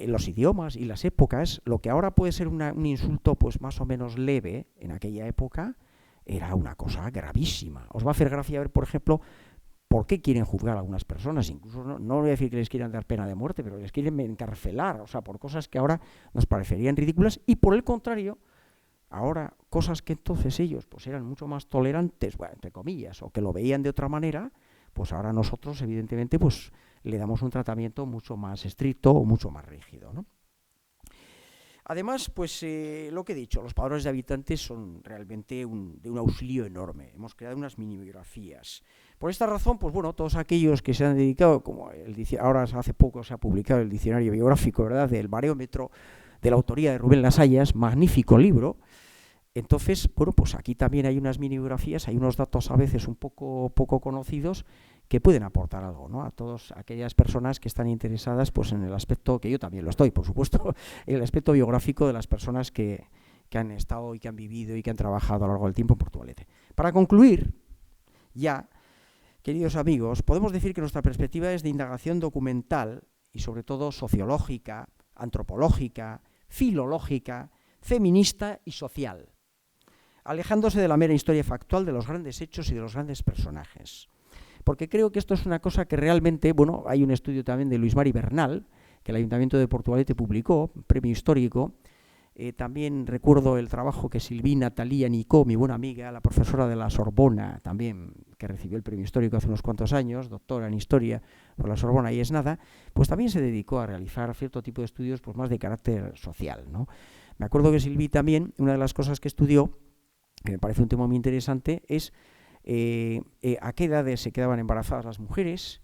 los idiomas y las épocas, lo que ahora puede ser un insulto, pues, más o menos leve, en aquella época, era una cosa gravísima. Os va a hacer gracia ver, por ejemplo, por qué quieren juzgar a algunas personas. Incluso no voy a decir que les quieran dar pena de muerte, pero les quieren encarcelar, o sea, por cosas que ahora nos parecerían ridículas, y por el contrario, ahora cosas que entonces ellos pues eran mucho más tolerantes, bueno, entre comillas, o que lo veían de otra manera, pues ahora nosotros evidentemente pues le damos un tratamiento mucho más estricto o mucho más rígido, ¿no? Además, pues lo que he dicho, los padrones de habitantes son realmente de un auxilio enorme. Hemos creado unas mini biografías. Por esta razón, pues bueno, todos aquellos que se han dedicado, como ahora hace poco se ha publicado el diccionario biográfico, ¿verdad?, del Barómetro, de la autoría de Rubén Lasallas, magnífico libro. Entonces, bueno, pues aquí también hay unas mini biografías, hay unos datos a veces un poco conocidos que pueden aportar algo, ¿no?, a todas aquellas personas que están interesadas pues en el aspecto, que yo también lo estoy, por supuesto, en el aspecto biográfico de las personas que han estado y que han vivido y que han trabajado a lo largo del tiempo en Portugalete. Para concluir, ya, queridos amigos, podemos decir que nuestra perspectiva es de indagación documental y sobre todo sociológica, antropológica, filológica, feminista y social, alejándose de la mera historia factual de los grandes hechos y de los grandes personajes. Porque creo que esto es una cosa que realmente, bueno, hay un estudio también de Luis Mari Bernal, que el Ayuntamiento de Portugalete publicó, premio histórico. También recuerdo el trabajo que Silvina Talía Nicó, mi buena amiga, la profesora de la Sorbona, también, que recibió el premio histórico hace unos cuantos años, doctora en historia por la Sorbona y es nada, pues también se dedicó a realizar cierto tipo de estudios pues más de carácter social, ¿no? Me acuerdo que Silvi también, una de las cosas que estudió, que me parece un tema muy interesante, es a qué edades se quedaban embarazadas las mujeres,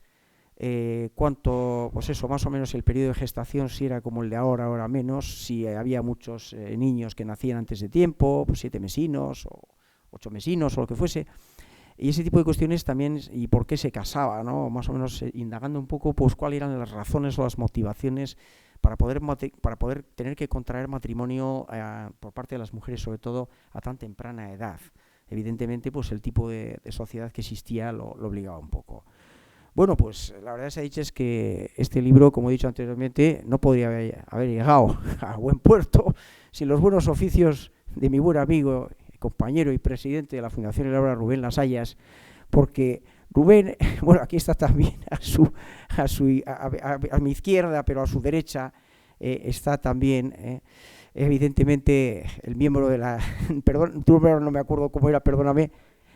cuánto, pues eso, más o menos el periodo de gestación, si era como el de ahora menos, si había muchos niños que nacían antes de tiempo, pues 7 mesinos o 8 mesinos o lo que fuese, y ese tipo de cuestiones también, y por qué se casaba, ¿no? Más o menos indagando un poco pues cuáles eran las razones o las motivaciones para poder tener que contraer matrimonio por parte de las mujeres, sobre todo a tan temprana edad. Evidentemente, pues el tipo de sociedad que existía lo obligaba un poco. Bueno, pues la verdad se ha dicho es que este libro, como he dicho anteriormente, no podría haber llegado a buen puerto sin los buenos oficios de mi buen amigo, compañero y presidente de la Fundación El Ágora, Rubén Lasallas, porque Rubén, bueno, aquí está también a mi izquierda, pero a su derecha está también evidentemente el miembro de la, perdón, no me acuerdo cómo era, perdóname,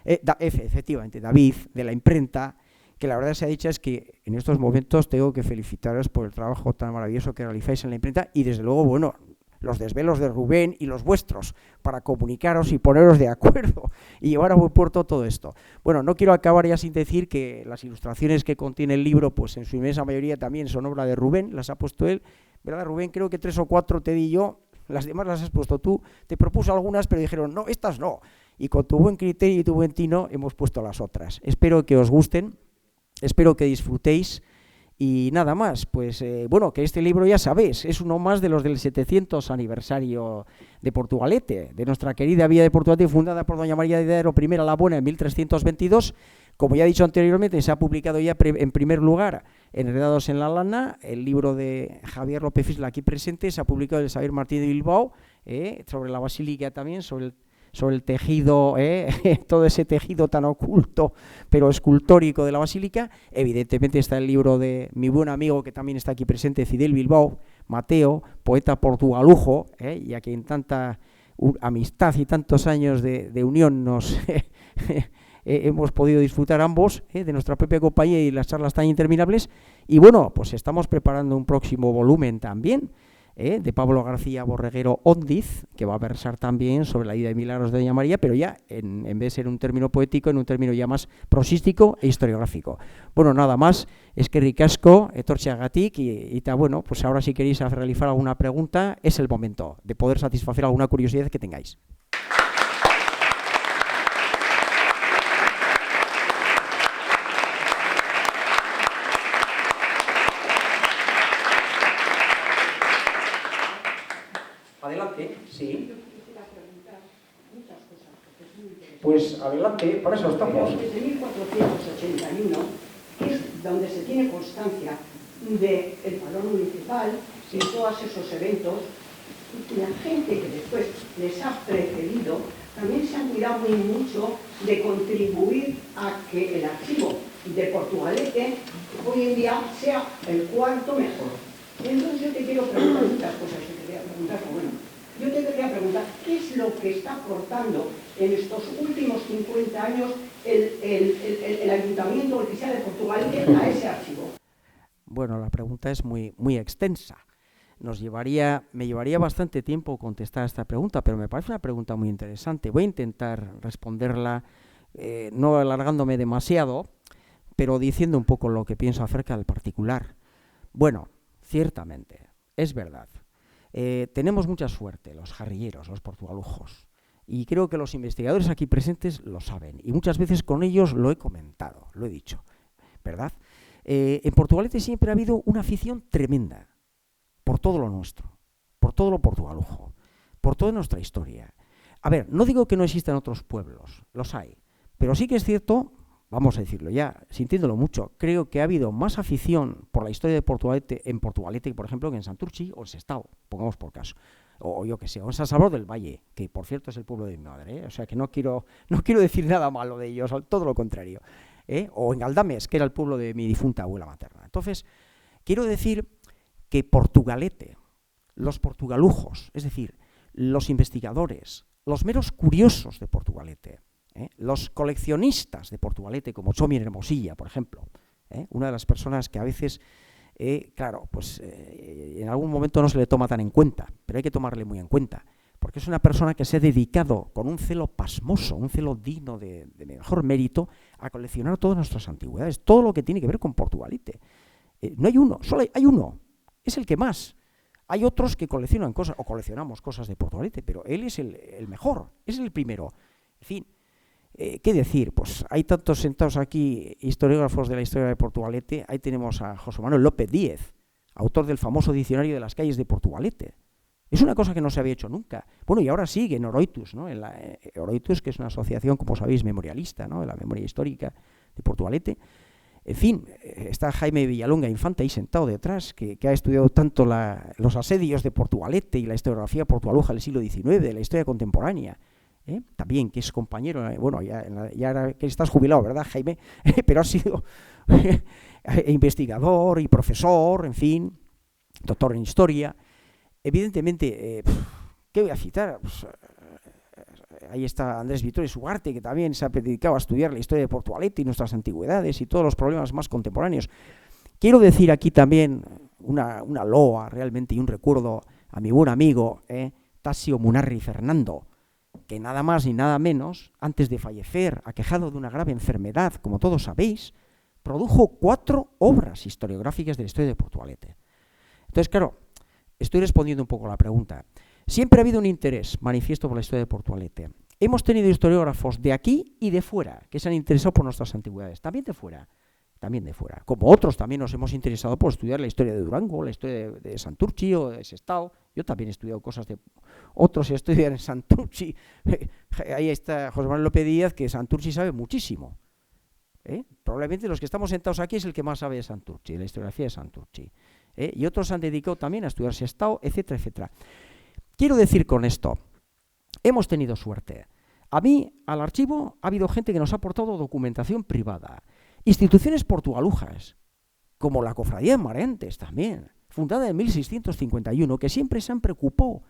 efectivamente, David, de la imprenta, que la verdad se ha dicho es que en estos momentos tengo que felicitaros por el trabajo tan maravilloso que realizáis en la imprenta y desde luego, bueno, los desvelos de Rubén y los vuestros para comunicaros y poneros de acuerdo y llevar a buen puerto todo esto. Bueno, no quiero acabar ya sin decir que las ilustraciones que contiene el libro, pues en su inmensa mayoría también son obra de Rubén, las ha puesto él, ¿verdad, Rubén? Creo que 3 o 4 te di yo, las demás las has puesto tú, te propuse algunas, pero dijeron, no, estas no. Y con tu buen criterio y tu buen tino hemos puesto las otras. Espero que os gusten, espero que disfrutéis y nada más. Pues bueno, que este libro ya sabéis, es uno más de los del 700 aniversario de Portugalete, de nuestra querida villa de Portugalete, fundada por doña María de Hidalgo I la Buena en 1322. Como ya he dicho anteriormente, se ha publicado ya en primer lugar Enredados en la lana, el libro de Javier López Isla aquí presente, se ha publicado el Xavier Martí de Bilbao, sobre la basílica también, sobre el tejido, todo ese tejido tan oculto, pero escultórico de la basílica. Evidentemente está el libro de mi buen amigo, que también está aquí presente, Fidel Bilbao, Mateo, poeta portugalujo, y a quien tanta amistad y tantos años de unión nos hemos podido disfrutar ambos de nuestra propia compañía y las charlas tan interminables. Y bueno, pues estamos preparando un próximo volumen también, de Pablo García Borreguero Ondiz, que va a versar también sobre la vida de milagros de Doña María, pero ya en vez de ser un término poético, en un término ya más prosístico e historiográfico. Bueno, nada más, es que ricasco, etortxeagatik, y bueno, pues ahora si queréis realizar alguna pregunta, es el momento de poder satisfacer alguna curiosidad que tengáis. Adelante, sí. Pues adelante, para eso estamos. Desde 1481, que es donde se tiene constancia del valor municipal y todos esos eventos, la gente que después les ha precedido también se han cuidado muy mucho de contribuir a que el archivo de Portugalete hoy en día sea el cuarto mejor. Entonces yo te quiero preguntar muchas cosas, yo te quería preguntar, ¿qué es lo que está aportando en estos últimos 50 años el Ayuntamiento o el Fiscal de Portugalete a ese archivo? Bueno, la pregunta es muy extensa. Me llevaría bastante tiempo contestar a esta pregunta, pero me parece una pregunta muy interesante. Voy a intentar responderla, no alargándome demasiado, pero diciendo un poco lo que pienso acerca del particular. Bueno, ciertamente, es verdad. Tenemos mucha suerte, los jarrilleros, los portugalujos, y creo que los investigadores aquí presentes lo saben, y muchas veces con ellos lo he comentado, lo he dicho, ¿verdad? En Portugalete siempre ha habido una afición tremenda por todo lo nuestro, por todo lo portugalujo, por toda nuestra historia. A ver, no digo que no existan otros pueblos, los hay, pero sí que es cierto, vamos a decirlo ya, sintiéndolo mucho, creo que ha habido más afición por la historia de Portugalete en Portugalete, por ejemplo, que en Santurtzi o en Sestao, pongamos por caso, o yo que sé, o en San Salvador del Valle, que por cierto es el pueblo de mi madre, o sea que no quiero decir nada malo de ellos, todo lo contrario, o en Galdames, que era el pueblo de mi difunta abuela materna. Entonces, quiero decir que Portugalete, los portugalujos, es decir, los investigadores, los meros curiosos de Portugalete, los coleccionistas de Portugalete, como Chomi Hermosilla, por ejemplo, una de las personas que a veces, claro, pues en algún momento no se le toma tan en cuenta, pero hay que tomarle muy en cuenta, porque es una persona que se ha dedicado con un celo pasmoso, un celo digno de mejor mérito, a coleccionar todas nuestras antigüedades, todo lo que tiene que ver con Portugalete. No hay uno, solo hay uno, es el que más. Hay otros que coleccionan cosas, o coleccionamos cosas de Portugalete, pero él es el mejor, es el primero. En fin, ¿qué decir? Pues hay tantos sentados aquí historiógrafos de la historia de Portugalete. Ahí tenemos a José Manuel López Díez, autor del famoso diccionario de las calles de Portugalete. Es una cosa que no se había hecho nunca. Bueno, y ahora sigue en Oroitus, ¿no? Oroitus, que es una asociación, como sabéis, memorialista, ¿no?, de la memoria histórica de Portugalete. En fin, está Jaime Villalonga Infante ahí sentado detrás, que ha estudiado tanto los asedios de Portugalete y la historiografía portugaluja del siglo XIX, de la historia contemporánea. También, que es compañero, bueno, ya que estás jubilado, ¿verdad, Jaime? Pero ha sido investigador y profesor, en fin, doctor en historia. Evidentemente, ¿qué voy a citar? Pues, ahí está Andrés Vitores Ugarte, que también se ha dedicado a estudiar la historia de Portugalete y nuestras antigüedades y todos los problemas más contemporáneos. Quiero decir aquí también una loa realmente y un recuerdo a mi buen amigo Tasio Munarri Fernando, que nada más ni nada menos, antes de fallecer, aquejado de una grave enfermedad, como todos sabéis, produjo 4 obras historiográficas de la historia de Portugalete. Entonces, claro, estoy respondiendo un poco a la pregunta. Siempre ha habido un interés manifiesto por la historia de Portugalete. Hemos tenido historiógrafos de aquí y de fuera que se han interesado por nuestras antigüedades, también de fuera. Como otros también nos hemos interesado por estudiar la historia de Durango, la historia de Santurtzi o de Sestao. Yo también he estudiado cosas de otros, he estudiado en Santurtzi. Ahí está José Manuel López Díaz, que Santurtzi sabe muchísimo. Probablemente los que estamos sentados aquí es el que más sabe de Santurtzi, de la historiografía de Santurtzi. Y otros se han dedicado también a estudiar Sestao, etcétera, etcétera. Quiero decir con esto, hemos tenido suerte. A mí, al archivo, ha habido gente que nos ha aportado documentación privada. Instituciones portugalujas, como la Cofradía de Mareantes también, fundada en 1651, que siempre se han preocupado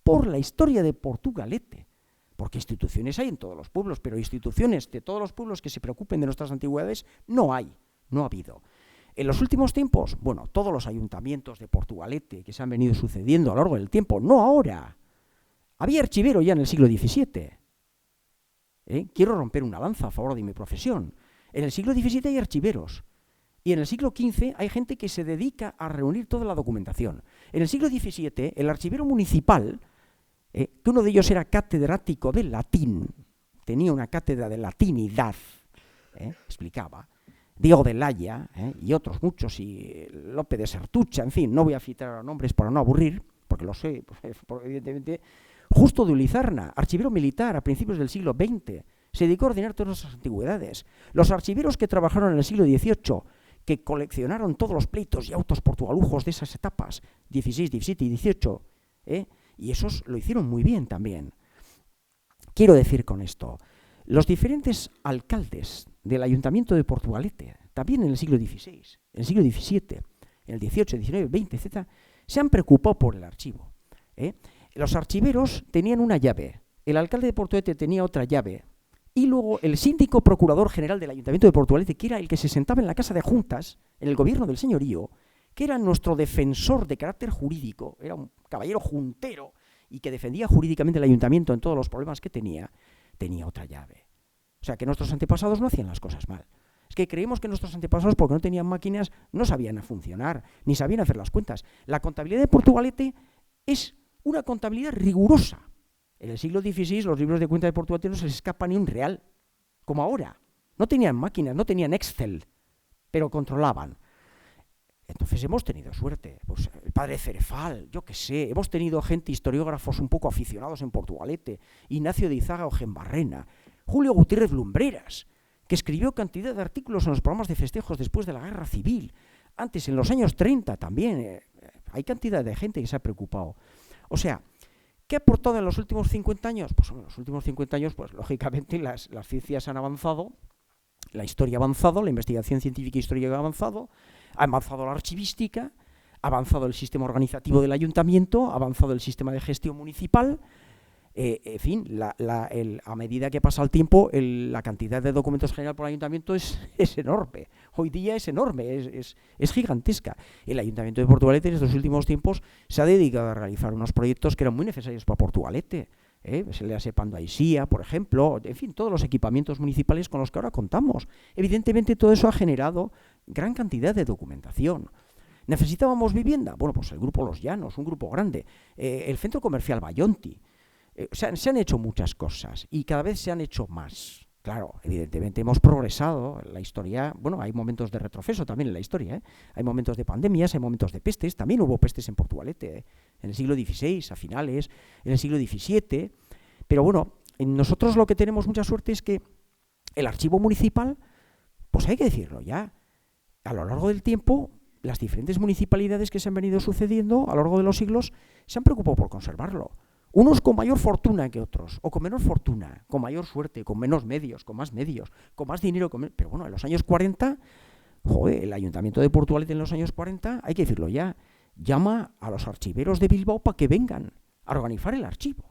por la historia de Portugalete. Porque instituciones hay en todos los pueblos, pero instituciones de todos los pueblos que se preocupen de nuestras antigüedades no hay, no ha habido. En los últimos tiempos, bueno, todos los ayuntamientos de Portugalete que se han venido sucediendo a lo largo del tiempo, no ahora. Había archivero ya en el siglo XVII. Quiero romper una lanza a favor de mi profesión. En el siglo XVII hay archiveros. Y en el siglo XV hay gente que se dedica a reunir toda la documentación. En el siglo XVII, el archivero municipal, que uno de ellos era catedrático de latín, tenía una cátedra de latinidad, explicaba, Diego de Laya, y otros muchos, y López de Sartucha, en fin, no voy a citar nombres para no aburrir, porque lo sé, pues, evidentemente. Justo de Ulizarna, archivero militar a principios del siglo XX, se dedicó a ordenar todas esas antigüedades. Los archiveros que trabajaron en el siglo XVIII, que coleccionaron todos los pleitos y autos portugalujos de esas etapas, XVI, XVII y XVIII, y esos lo hicieron muy bien también. Quiero decir con esto, los diferentes alcaldes del Ayuntamiento de Portugalete, también en el siglo XVI, en el siglo XVII, en el XVIII, XIX, XX, etc., se han preocupado por el archivo. Los archiveros tenían una llave, el alcalde de Portugalete tenía otra llave, y luego el síndico procurador general del Ayuntamiento de Portugalete, que era el que se sentaba en la casa de juntas, en el gobierno del señorío, que era nuestro defensor de carácter jurídico, era un caballero juntero y que defendía jurídicamente el ayuntamiento en todos los problemas que tenía otra llave. O sea, que nuestros antepasados no hacían las cosas mal. Es que creemos que nuestros antepasados, porque no tenían máquinas, no sabían funcionar, ni sabían hacer las cuentas. La contabilidad de Portugalete es una contabilidad rigurosa. En el siglo XVI los libros de cuenta de Portugalete no se les escapa ni un real, como ahora. No tenían máquinas, no tenían Excel, pero controlaban. Entonces hemos tenido suerte. Pues el padre Cerefal, yo qué sé, hemos tenido gente, historiógrafos un poco aficionados en Portugalete, Ignacio de Izaga o Gembarrena, Julio Gutiérrez Lumbreras, que escribió cantidad de artículos en los programas de festejos después de la Guerra Civil. Antes, en los años 30 también, hay cantidad de gente que se ha preocupado. O sea, ¿qué ha aportado en los últimos 50 años? Pues en los últimos 50 años, pues lógicamente las ciencias han avanzado, la historia ha avanzado, la investigación científica e histórica ha avanzado la archivística, ha avanzado el sistema organizativo del ayuntamiento, ha avanzado el sistema de gestión municipal. En fin, a medida que pasa el tiempo, la cantidad de documentos general por el ayuntamiento es enorme. Hoy día es enorme, es gigantesca. El Ayuntamiento de Portugalete en estos últimos tiempos se ha dedicado a realizar unos proyectos que eran muy necesarios para Portugalete. Se le hace Pandaisía, por ejemplo, en fin, todos los equipamientos municipales con los que ahora contamos. Evidentemente todo eso ha generado gran cantidad de documentación. ¿Necesitábamos vivienda? Bueno, pues el Grupo Los Llanos, un grupo grande. El Centro Comercial Bayonti. Se han hecho muchas cosas y cada vez se han hecho más. Claro, evidentemente hemos progresado. La historia, bueno, hay momentos de retroceso también en la historia. Hay momentos de pandemias, hay momentos de pestes. También hubo pestes en Portugalete, en el siglo XVI, a finales, en el siglo XVII. Pero bueno, nosotros lo que tenemos mucha suerte es que el archivo municipal, pues hay que decirlo ya, a lo largo del tiempo, las diferentes municipalidades que se han venido sucediendo a lo largo de los siglos se han preocupado por conservarlo. Unos con mayor fortuna que otros, o con menor fortuna, con mayor suerte, con menos medios, con más dinero. Pero bueno, en los años 40, el Ayuntamiento de Portugalete en los años 40, hay que decirlo ya, llama a los archiveros de Bilbao para que vengan a organizar el archivo.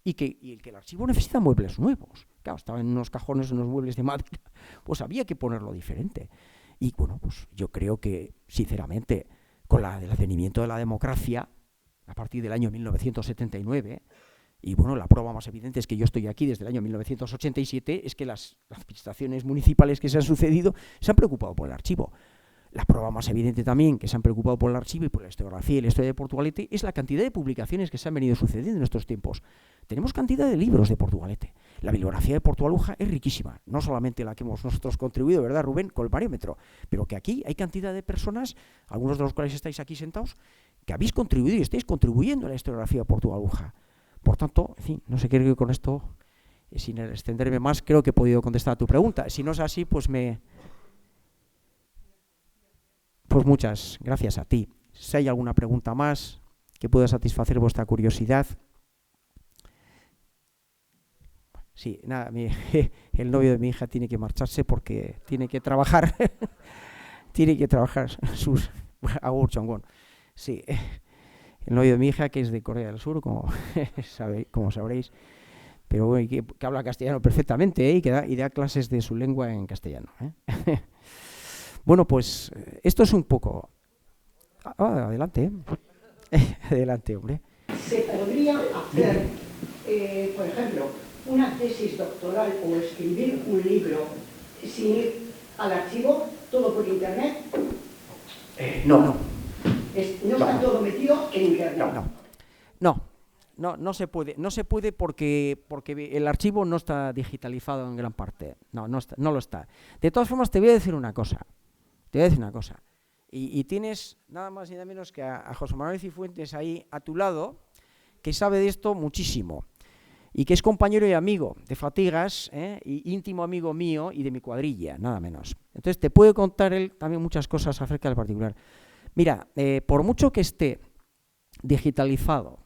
Y que el archivo necesita muebles nuevos. Claro, estaban en unos cajones, unos muebles de madera, pues había que ponerlo diferente. Y bueno, pues yo creo que, sinceramente, con el advenimiento de la democracia, a partir del año 1979, y bueno, la prueba más evidente es que yo estoy aquí desde el año 1987, es que las administraciones municipales que se han sucedido se han preocupado por el archivo. La prueba más evidente también que se han preocupado por el archivo y por la historiografía y la historia de Portugalete es la cantidad de publicaciones que se han venido sucediendo en estos tiempos. Tenemos cantidad de libros de Portugalete. La bibliografía de Portugaluja es riquísima, no solamente la que hemos nosotros contribuido, ¿verdad, Rubén?, con el barómetro, pero que aquí hay cantidad de personas, algunos de los cuales estáis aquí sentados, que habéis contribuido y estáis contribuyendo a la historiografía de Portugaluja. Por tanto, en fin, no sé, creo que con esto, sin extenderme más, creo que he podido contestar a tu pregunta. Si no es así, pues muchas gracias a ti. Si hay alguna pregunta más que pueda satisfacer vuestra curiosidad. Sí, nada, el novio de mi hija tiene que marcharse porque tiene que trabajar. Tiene que trabajar sus agur chongón. Sí, el novio de mi hija, que es de Corea del Sur, como sabréis, pero bueno, que habla castellano perfectamente, y da clases de su lengua en castellano. Bueno, pues esto es un poco... adelante, adelante, hombre. Se podría hacer, por ejemplo, una tesis doctoral o escribir un libro sin ir al archivo, todo por internet. No Está todo metido en internet. No se puede porque el archivo no está digitalizado en gran parte. No lo está. De todas formas, te voy a decir una cosa. Y tienes nada más y nada menos que a José Manuel Cifuentes ahí a tu lado, que sabe de esto muchísimo. Y que es compañero y amigo de Fatigas, y íntimo amigo mío y de mi cuadrilla, nada menos. Entonces te puede contar él también muchas cosas acerca del particular. Mira, por mucho que esté digitalizado,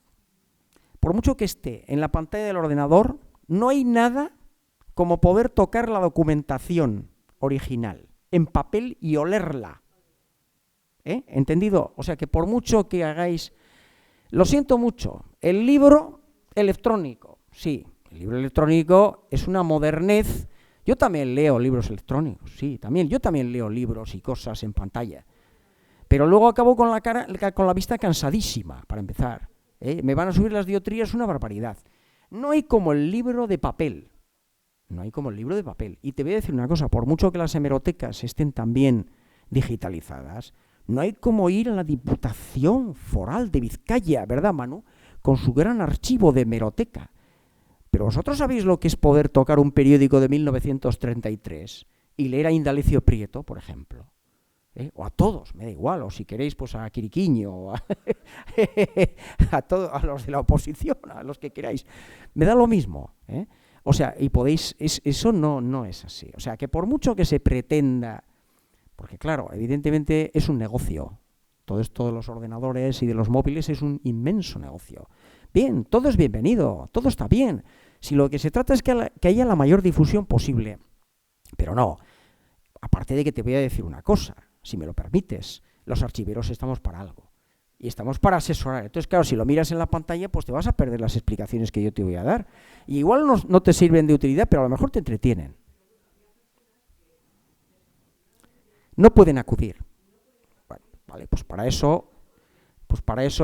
por mucho que esté en la pantalla del ordenador, no hay nada como poder tocar la documentación original en papel y olerla. ¿Entendido? O sea que por mucho que hagáis, lo siento mucho, el libro electrónico, sí, el libro electrónico es una modernez. Yo también leo libros electrónicos, sí, yo también leo libros y cosas en pantalla. Pero luego acabo con la vista cansadísima, para empezar. Me van a subir las dioptrías, una barbaridad. No hay como el libro de papel. Y te voy a decir una cosa, por mucho que las hemerotecas estén también digitalizadas, no hay como ir a la Diputación Foral de Vizcaya, ¿verdad, Manu? Con su gran archivo de hemeroteca. Pero vosotros sabéis lo que es poder tocar un periódico de 1933 y leer a Indalecio Prieto, por ejemplo. O a todos, me da igual, o si queréis pues a Quiriquiño, o a los de la oposición, a los que queráis, me da lo mismo, O sea, y podéis, eso no es así, o sea, que por mucho que se pretenda, porque claro, evidentemente es un negocio, todo esto de los ordenadores y de los móviles es un inmenso negocio. Bien, todo es bienvenido, todo está bien, si lo que se trata es que haya la mayor difusión posible, pero no, aparte de que te voy a decir una cosa, si me lo permites, los archiveros estamos para algo y estamos para asesorar. Entonces, claro, si lo miras en la pantalla, pues te vas a perder las explicaciones que yo te voy a dar. Y igual no te sirven de utilidad, pero a lo mejor te entretienen. No pueden acudir. Bueno, vale, pues para eso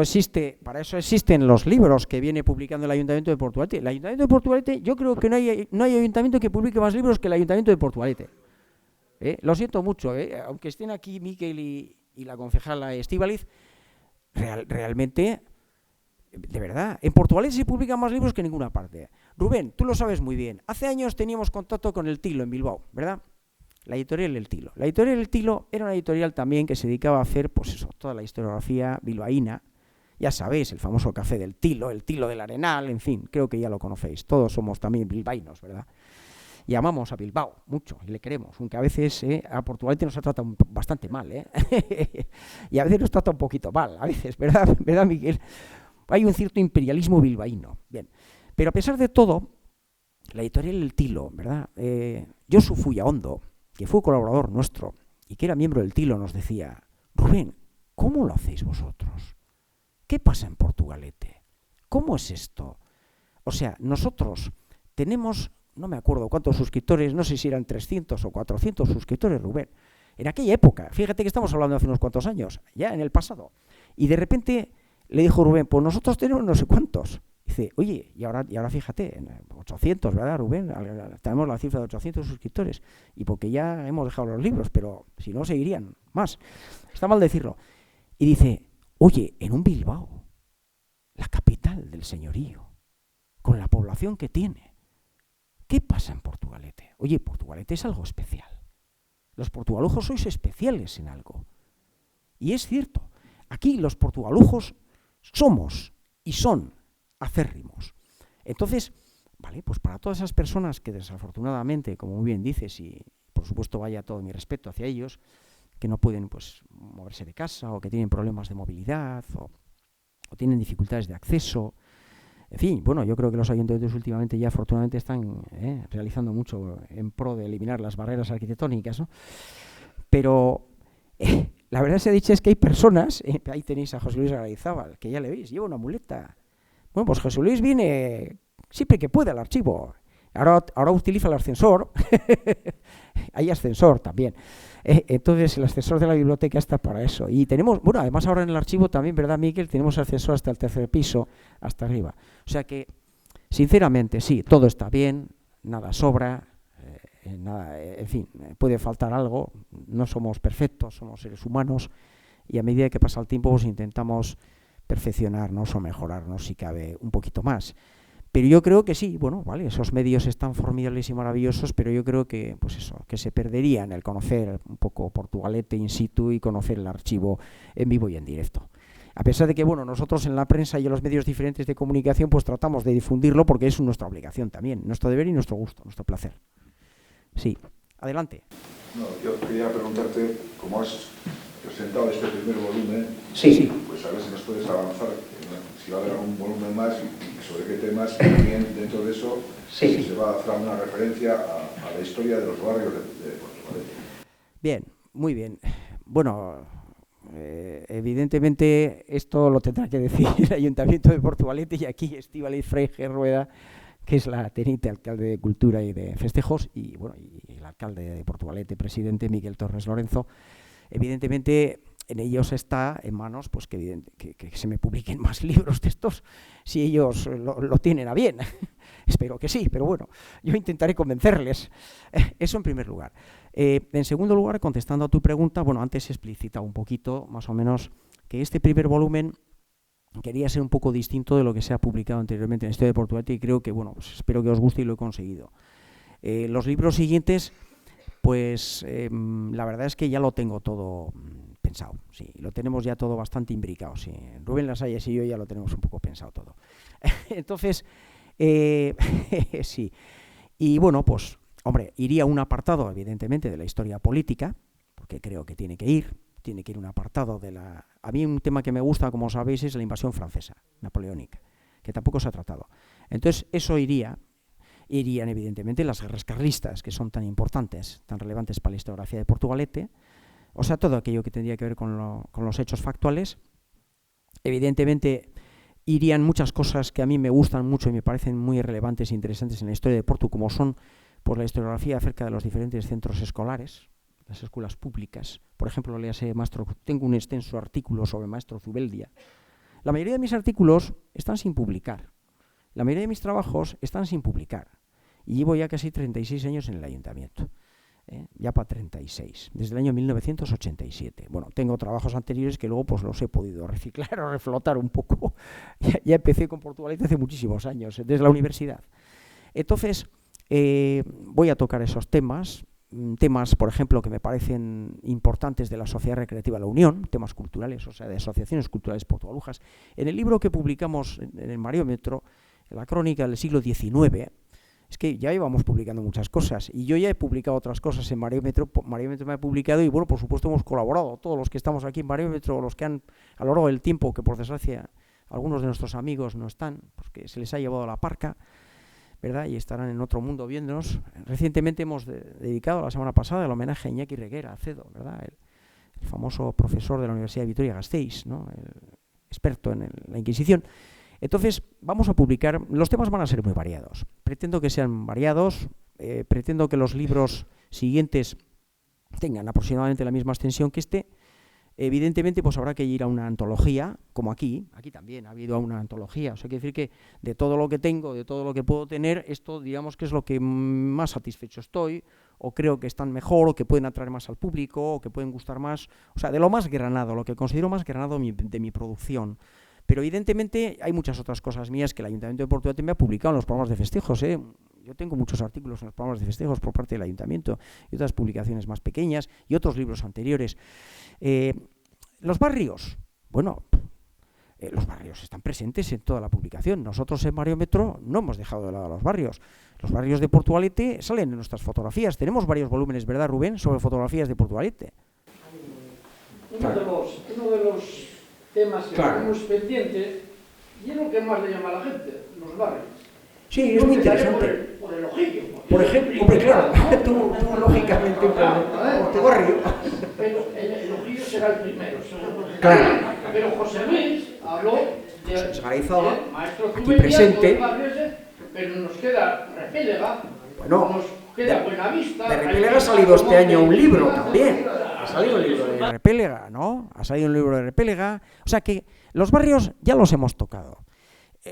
existen los libros que viene publicando el Ayuntamiento de Portugalete. El Ayuntamiento de Portugalete, yo creo que no hay ayuntamiento que publique más libros que el Ayuntamiento de Portugalete. Lo siento mucho, aunque estén aquí Miquel y la concejala Estíbaliz, realmente, de verdad, en Portugalete se publican más libros que en ninguna parte. Rubén, tú lo sabes muy bien. Hace años teníamos contacto con El Tilo en Bilbao, ¿verdad? La editorial El Tilo. La editorial El Tilo era una editorial también que se dedicaba a hacer, pues eso, toda la historiografía bilbaína. Ya sabéis, el famoso café del Tilo, el Tilo del Arenal, en fin, creo que ya lo conocéis. Todos somos también bilbaínos, ¿verdad? Y amamos a Bilbao mucho y le queremos, aunque a veces a Portugalete nos trata bastante mal, y a veces nos trata un poquito mal, a veces, ¿verdad, Miguel? Hay un cierto imperialismo bilbaíno. Bien, pero a pesar de todo, la editorial El Tilo, ¿verdad? Josu Fullaondo, que fue colaborador nuestro y que era miembro del Tilo, nos decía: Rubén, ¿cómo lo hacéis vosotros? ¿Qué pasa en Portugalete? ¿Cómo es esto? O sea, nosotros tenemos... No me acuerdo cuántos suscriptores, no sé si eran 300 o 400 suscriptores, Rubén. En aquella época, fíjate que estamos hablando de hace unos cuantos años, ya en el pasado. Y de repente le dijo Rubén, pues nosotros tenemos no sé cuántos. Dice, oye, y ahora fíjate, 800, ¿verdad, Rubén? Tenemos la cifra de 800 suscriptores. Y porque ya hemos dejado los libros, pero si no, seguirían más. Está mal decirlo. Y dice, oye, en un Bilbao, la capital del señorío, con la población que tiene, ¿qué pasa en Portugalete? Oye, Portugalete es algo especial. Los portugalujos sois especiales en algo. Y es cierto, aquí los portugalujos somos y son acérrimos. Entonces, vale, pues para todas esas personas que desafortunadamente, como muy bien dices, y por supuesto vaya todo mi respeto hacia ellos, que no pueden pues moverse de casa o que tienen problemas de movilidad o tienen dificultades de acceso. En fin, bueno, yo creo que los ayuntamientos últimamente ya afortunadamente están realizando mucho en pro de eliminar las barreras arquitectónicas, ¿no? Pero la verdad se ha dicho es que hay personas, ahí tenéis a José Luis Araizábal, que ya le veis, lleva una muleta. Bueno, pues José Luis viene siempre que puede al archivo. Ahora utiliza el ascensor, hay ascensor también. Entonces, el ascensor de la biblioteca está para eso. Y tenemos, bueno, además ahora en el archivo también, ¿verdad, Miquel? Tenemos ascensor hasta el tercer piso, hasta arriba. O sea que, sinceramente, sí, todo está bien, nada sobra, nada, en fin, puede faltar algo, no somos perfectos, somos seres humanos, y a medida que pasa el tiempo pues intentamos perfeccionarnos o mejorarnos si cabe un poquito más. Pero yo creo que sí, bueno, vale, esos medios están formidables y maravillosos, pero yo creo que, pues eso, que se perderían el conocer un poco Portugalete in situ y conocer el archivo en vivo y en directo. A pesar de que, bueno, nosotros en la prensa y en los medios diferentes de comunicación, pues tratamos de difundirlo porque es nuestra obligación también, nuestro deber y nuestro gusto, nuestro placer. Sí, adelante. No, yo quería preguntarte, como has presentado este primer volumen, Sí. pues a ver si nos puedes avanzar, si va a haber algún volumen más y sobre qué temas, también dentro de eso Sí. se va a hacer una referencia a la historia de los barrios de Portugalete. Bien, muy bien. Bueno, evidentemente esto lo tendrá que decir el Ayuntamiento de Portugalete y aquí Estíbaliz Frege Rueda, que es la teniente alcalde de Cultura y de Festejos, y bueno, y el alcalde de Portugalete, presidente Miguel Torres Lorenzo. Evidentemente en ellos está en manos pues que se me publiquen más libros de estos, si ellos lo tienen a bien. Espero que sí, pero bueno, yo intentaré convencerles. Eso en primer lugar. En segundo lugar, contestando a tu pregunta, bueno, antes he explicitado un poquito, más o menos, que este primer volumen quería ser un poco distinto de lo que se ha publicado anteriormente en la historia de Portugalete y creo que, bueno, pues espero que os guste y lo he conseguido. Los libros siguientes, pues la verdad es que ya lo tengo todo pensado, sí, lo tenemos ya todo bastante imbricado, sí. Rubén Lasalles y yo ya lo tenemos un poco pensado todo. Entonces, sí, y bueno, pues, hombre, iría un apartado, evidentemente, de la historia política, porque creo que tiene que ir un apartado de la... A mí un tema que me gusta, como sabéis, es la invasión francesa, napoleónica, que tampoco se ha tratado. Entonces, eso irían evidentemente las guerras carlistas, que son tan importantes, tan relevantes para la historiografía de Portugalete, o sea, todo aquello que tendría que ver con los hechos factuales. Evidentemente, irían muchas cosas que a mí me gustan mucho y me parecen muy relevantes e interesantes en la historia de Porto, como son pues, la historiografía acerca de los diferentes centros escolares, las escuelas públicas. Por ejemplo, tengo un extenso artículo sobre Maestro Zubeldia. La mayoría de mis artículos están sin publicar. La mayoría de mis trabajos están sin publicar. Y llevo ya casi 36 años en el ayuntamiento. Ya para 36, desde el año 1987. Bueno, tengo trabajos anteriores que luego pues los he podido reciclar o reflotar un poco. Ya empecé con Portugalete hace muchísimos años, desde la universidad. Entonces, voy a tocar esos temas, por ejemplo, que me parecen importantes de la Sociedad Recreativa La Unión, temas culturales, o sea, de asociaciones culturales portugalujas. En el libro que publicamos en el Mariómetro, la crónica del siglo XIX, es que ya íbamos publicando muchas cosas, y yo ya he publicado otras cosas en Mariómetro, Mariómetro me ha publicado, y bueno, por supuesto hemos colaborado, todos los que estamos aquí en Mariómetro, los que han, a lo largo del tiempo, que por desgracia algunos de nuestros amigos no están, porque se les ha llevado a la parca, ¿verdad? Y estarán en otro mundo viéndonos. Recientemente hemos dedicado la semana pasada el homenaje a Iñaki Reguera, Acedo, ¿verdad? El famoso profesor de la Universidad de Vitoria-Gasteiz, ¿no? El experto en la Inquisición. Entonces, vamos a publicar, los temas van a ser muy variados. Pretendo que sean variados, pretendo que los libros siguientes tengan aproximadamente la misma extensión que este. Evidentemente, pues habrá que ir a una antología, como aquí también ha habido una antología. O sea, quiere decir que de todo lo que tengo, de todo lo que puedo tener, esto digamos que es lo que más satisfecho estoy, o creo que están mejor, o que pueden atraer más al público, o que pueden gustar más. O sea, de lo más granado, lo que considero más granado de mi producción. Pero evidentemente hay muchas otras cosas mías que el Ayuntamiento de Portugalete me ha publicado en los programas de festejos. Yo tengo muchos artículos en los programas de festejos por parte del Ayuntamiento y otras publicaciones más pequeñas y otros libros anteriores. Los barrios, bueno, los barrios están presentes en toda la publicación. Nosotros en Mariómetro no hemos dejado de lado a los barrios. Los barrios de Portugalete salen en nuestras fotografías. Tenemos varios volúmenes, ¿verdad, Rubén?, sobre fotografías de Portugalete. Uno de los temas que tenemos pendiente y es lo que más le llama a la gente, los barrios. Sí, es muy interesante. Por el ojillo. Por ejemplo, hombre, claro, tú lógicamente por tu barrio. Pero el ojillo será el primero, seguro. Claro. Pero José Luis habló de Maestro Maestro aquí Zubeldia, presente. pero nos queda Repélega, Bueno, queda Buenavista. De Repélega ha salido este año un libro también. Ha salido un libro de Repélega, ¿no? Ha salido un libro de Repélega. O sea que los barrios ya los hemos tocado.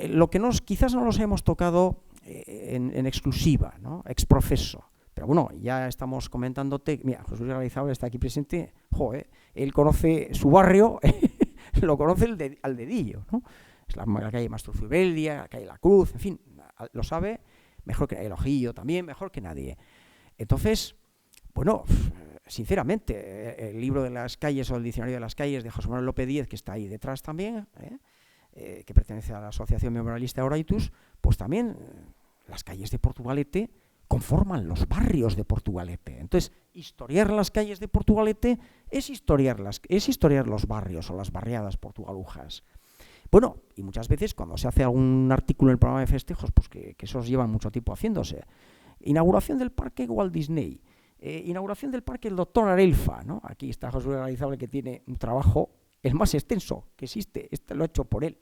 Lo que quizás no los hemos tocado en exclusiva, ¿no? Ex profeso. Pero bueno, ya estamos comentándote. Mira, José Luis Garayzábal está aquí presente. Él conoce su barrio, lo conoce al dedillo, ¿no? Es la calle Mastruz Ubeldia, la calle La Cruz, en fin, lo sabe mejor que el Ojillo también, mejor que nadie. Entonces, bueno, sinceramente, el libro de las calles o el diccionario de las calles de José Manuel López Díez, que está ahí detrás también, que pertenece a la Asociación Memorialista Horaitus, pues también las calles de Portugalete conforman los barrios de Portugalete. Entonces, historiar las calles de Portugalete es historiar los barrios o las barriadas portugalujas. Bueno, y muchas veces cuando se hace algún artículo en el programa de festejos, pues que esos llevan mucho tiempo haciéndose. Inauguración del Parque Walt Disney, inauguración del Parque el Doctor Arelfa, ¿no? Aquí está José Luis Garayzábal, que tiene un trabajo el más extenso que existe, este lo ha hecho por él.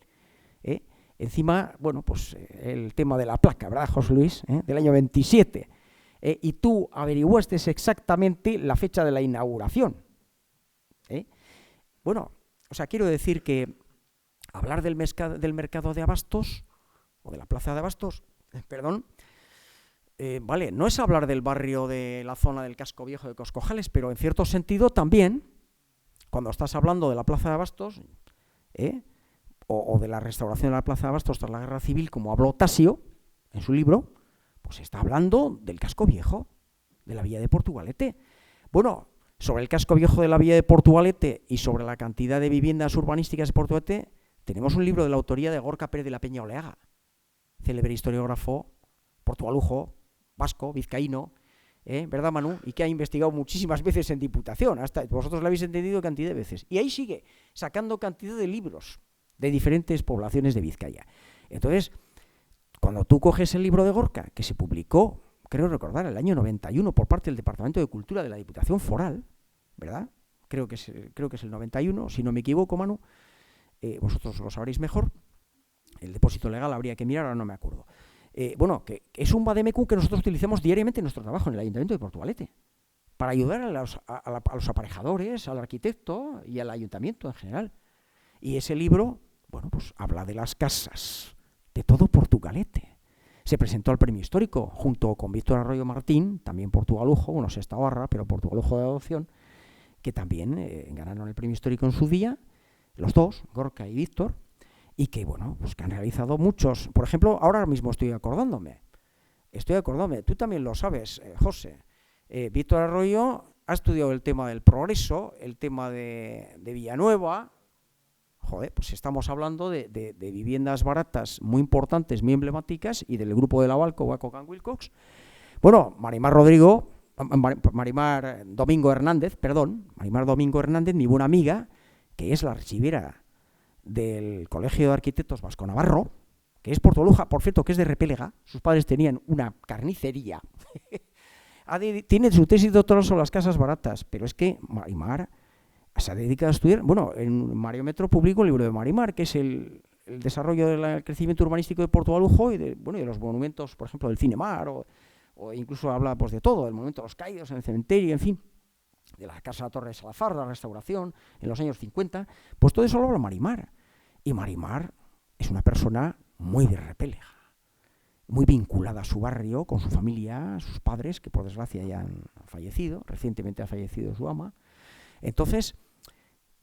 Encima, bueno, pues el tema de la placa, ¿verdad, José Luis? Del año 27. Y tú averiguaste exactamente la fecha de la inauguración. Bueno, o sea, quiero decir que hablar del mercado de abastos, o de la plaza de abastos, perdón, vale, no es hablar del barrio de la zona del casco viejo de Coscojales, pero en cierto sentido también, cuando estás hablando de la plaza de abastos, o de la restauración de la plaza de abastos tras la guerra civil, como habló Tasio en su libro, pues está hablando del casco viejo, de la villa de Portugalete. Bueno, sobre el casco viejo de la villa de Portugalete y sobre la cantidad de viviendas urbanísticas de Portugalete, tenemos un libro de la autoría de Gorka Pérez de la Peña Oleaga, célebre historiógrafo portugalujo, vasco, vizcaíno, ¿verdad, Manu? Y que ha investigado muchísimas veces en Diputación, hasta vosotros lo habéis entendido cantidad de veces. Y ahí sigue, sacando cantidad de libros de diferentes poblaciones de Vizcaya. Entonces, cuando tú coges el libro de Gorka, que se publicó, creo recordar, el año 91 por parte del Departamento de Cultura de la Diputación Foral, ¿verdad? Creo que es el 91, si no me equivoco, Manu, vosotros lo sabréis mejor, el depósito legal habría que mirar, ahora no me acuerdo. Bueno, que es un vademecum que nosotros utilizamos diariamente en nuestro trabajo en el Ayuntamiento de Portugalete, para ayudar a los aparejadores, al arquitecto y al ayuntamiento en general. Y ese libro, bueno, pues habla de las casas de todo Portugalete. Se presentó al premio histórico junto con Víctor Arroyo Martín, también portugalujo, bueno, Sestabarra, pero portugalujo de adopción, que también ganaron el premio histórico en su día, los dos, Gorka y Víctor, y que, bueno, pues que han realizado muchos. Por ejemplo, ahora mismo estoy acordándome, tú también lo sabes, José. Víctor Arroyo ha estudiado el tema del progreso, el tema de Villanueva. Joder, pues estamos hablando de viviendas baratas muy importantes, muy emblemáticas, y del grupo de la Balco, Waco Can Wilcox. Bueno, Marimar Domingo Hernández, mi buena amiga, que es la archivera del Colegio de Arquitectos Vasco Navarro, que es portugaluja, por cierto, que es de Repélega, sus padres tenían una carnicería. Tiene su tesis doctoral sobre las casas baratas, pero es que Marimar se ha dedicado a estudiar, bueno, en Mariometro publicó el libro de Marimar, que es el desarrollo del crecimiento urbanístico de Portugalujo y de los monumentos, por ejemplo, del Cinemar, o incluso habla pues de todo, del monumento de los caídos en el cementerio, en fin, de la Casa de la Torre de Salazar, la restauración en los años 50, pues todo eso lo habla Marimar. Y Marimar es una persona muy de Repélega, muy vinculada a su barrio, con su familia, sus padres, que por desgracia ya han fallecido, recientemente ha fallecido su ama. Entonces,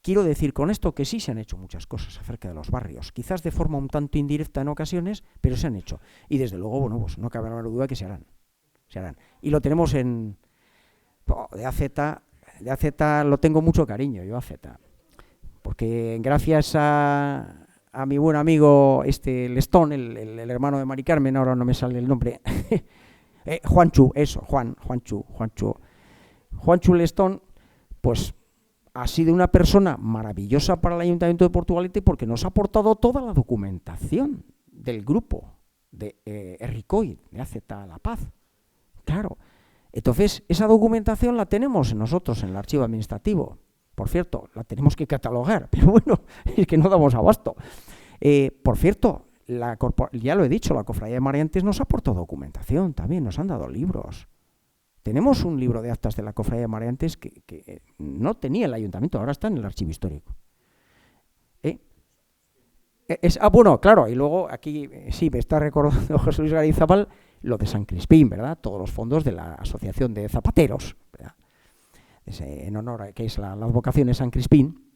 quiero decir con esto que sí se han hecho muchas cosas acerca de los barrios, quizás de forma un tanto indirecta en ocasiones, pero se han hecho. Y desde luego, bueno, pues no cabe la menor duda que se harán. Y lo tenemos de AZ lo tengo mucho cariño, yo AZ. Porque gracias a mi buen amigo Lestón, el hermano de Mari Carmen, ahora no me sale el nombre, Juanchu Lestón, pues ha sido una persona maravillosa para el Ayuntamiento de Portugalete porque nos ha aportado toda la documentación del grupo de Erricoy, de AZ La Paz. Claro, entonces esa documentación la tenemos nosotros en el archivo administrativo. Por cierto, la tenemos que catalogar, pero bueno, es que no damos abasto. Por cierto, ya lo he dicho, la Cofradía de Mareantes nos ha aportado documentación también, nos han dado libros. Tenemos un libro de actas de la Cofradía de Mareantes que no tenía el ayuntamiento, ahora está en el archivo histórico. Bueno, claro, y luego aquí sí me está recordando José Luis Garizabal lo de San Crispín, ¿verdad? Todos los fondos de la Asociación de Zapateros, ¿verdad? En honor a que es la advocación de San Crispín,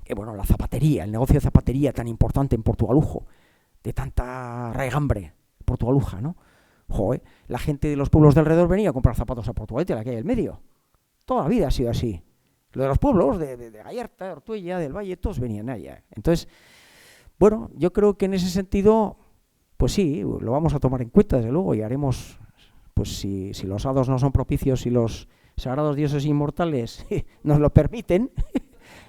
que bueno, la zapatería, el negocio de zapatería tan importante en Portugalujo, de tanta raigambre, Portugaluja, ¿no? Joder, la gente de los pueblos de alrededor venía a comprar zapatos a Portugalete, la que hay en el medio. Toda la vida ha sido así. Lo de los pueblos, de Gallarta, de Ortuella, del Valle, todos venían allá. Entonces, bueno, yo creo que en ese sentido, pues sí, lo vamos a tomar en cuenta, desde luego, y haremos, pues si los hados no son propicios y los sagrados dioses inmortales nos lo permiten,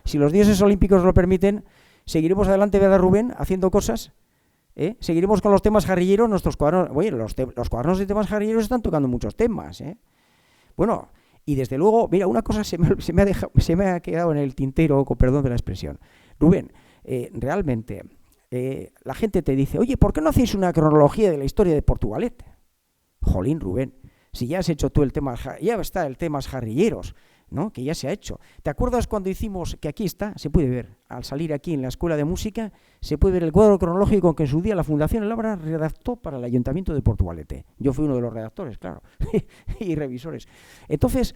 si los dioses olímpicos lo permiten, seguiremos adelante, ¿verdad, Rubén?, haciendo cosas. Seguiremos con los temas jarrilleros, nuestros cuadernos. Oye, los cuadernos de temas jarrilleros están tocando muchos temas. Bueno, y desde luego, mira, una cosa se me ha quedado en el tintero, con perdón de la expresión. Rubén, realmente, la gente te dice, oye, ¿por qué no hacéis una cronología de la historia de Portugalete? Jolín, Rubén, si ya has hecho tú el tema, ya está el tema jarrilleros, ¿no? Que ya se ha hecho. ¿Te acuerdas cuando hicimos, que aquí está, se puede ver, al salir aquí en la Escuela de Música, se puede ver el cuadro cronológico que en su día la Fundación El Abra redactó para el Ayuntamiento de Portugalete? Yo fui uno de los redactores, claro, y revisores. Entonces,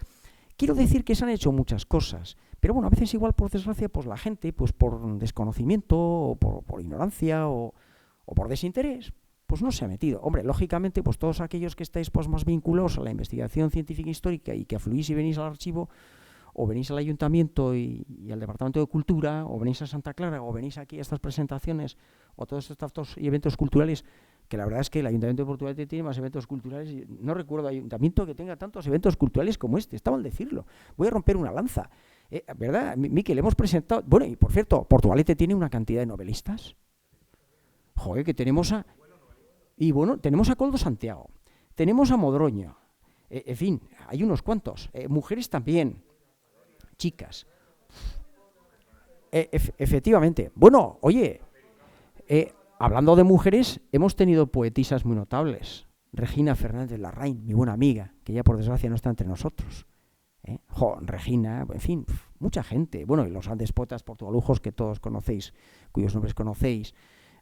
quiero decir que se han hecho muchas cosas, pero bueno, a veces igual por desgracia, pues la gente, pues por desconocimiento, o por ignorancia, o por desinterés, pues no se ha metido. Hombre, lógicamente, pues todos aquellos que estáis pues más vinculados a la investigación científica e histórica y que afluís y venís al archivo, o venís al ayuntamiento y al departamento de cultura, o venís a Santa Clara, o venís aquí a estas presentaciones, o todos estos eventos culturales, que la verdad es que el Ayuntamiento de Portugalete tiene más eventos culturales. No recuerdo ayuntamiento que tenga tantos eventos culturales como este, está mal decirlo. Voy a romper una lanza. ¿Verdad, Miquel? Hemos presentado... Bueno, y por cierto, Portugalete tiene una cantidad de novelistas. Joder, que tenemos a... Y bueno, tenemos a Coldo Santiago, tenemos a Modroño, en fin, hay unos cuantos, mujeres también, chicas. Efectivamente. Bueno, oye, hablando de mujeres, hemos tenido poetisas muy notables. Regina Fernández Larraín, mi buena amiga, que ya por desgracia no está entre nosotros. Regina, en fin, mucha gente. Bueno, y los grandes poetas portugalujos que todos conocéis, cuyos nombres conocéis.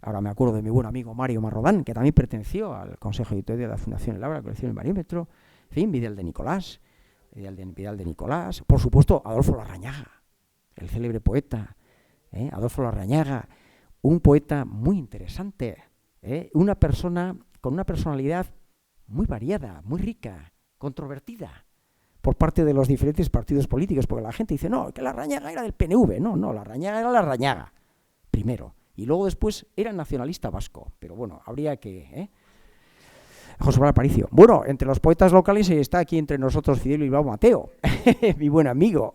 Ahora me acuerdo de mi buen amigo Mario Marrodán, que también perteneció al Consejo Editorial de la Fundación El Abra, colección El Barímetro, en fin, Vidal de Nicolás, por supuesto, Adolfo Larrañaga, el célebre poeta, Adolfo Larrañaga, un poeta muy interesante, una persona con una personalidad muy variada, muy rica, controvertida, por parte de los diferentes partidos políticos, porque la gente dice, no, que Larrañaga era del PNV, no, Larrañaga era Larrañaga, primero. Y luego después era nacionalista vasco, pero bueno, habría que... José Manuel Aparicio. Bueno, entre los poetas locales está aquí entre nosotros Fidel Bilbao Mateo, mi buen amigo.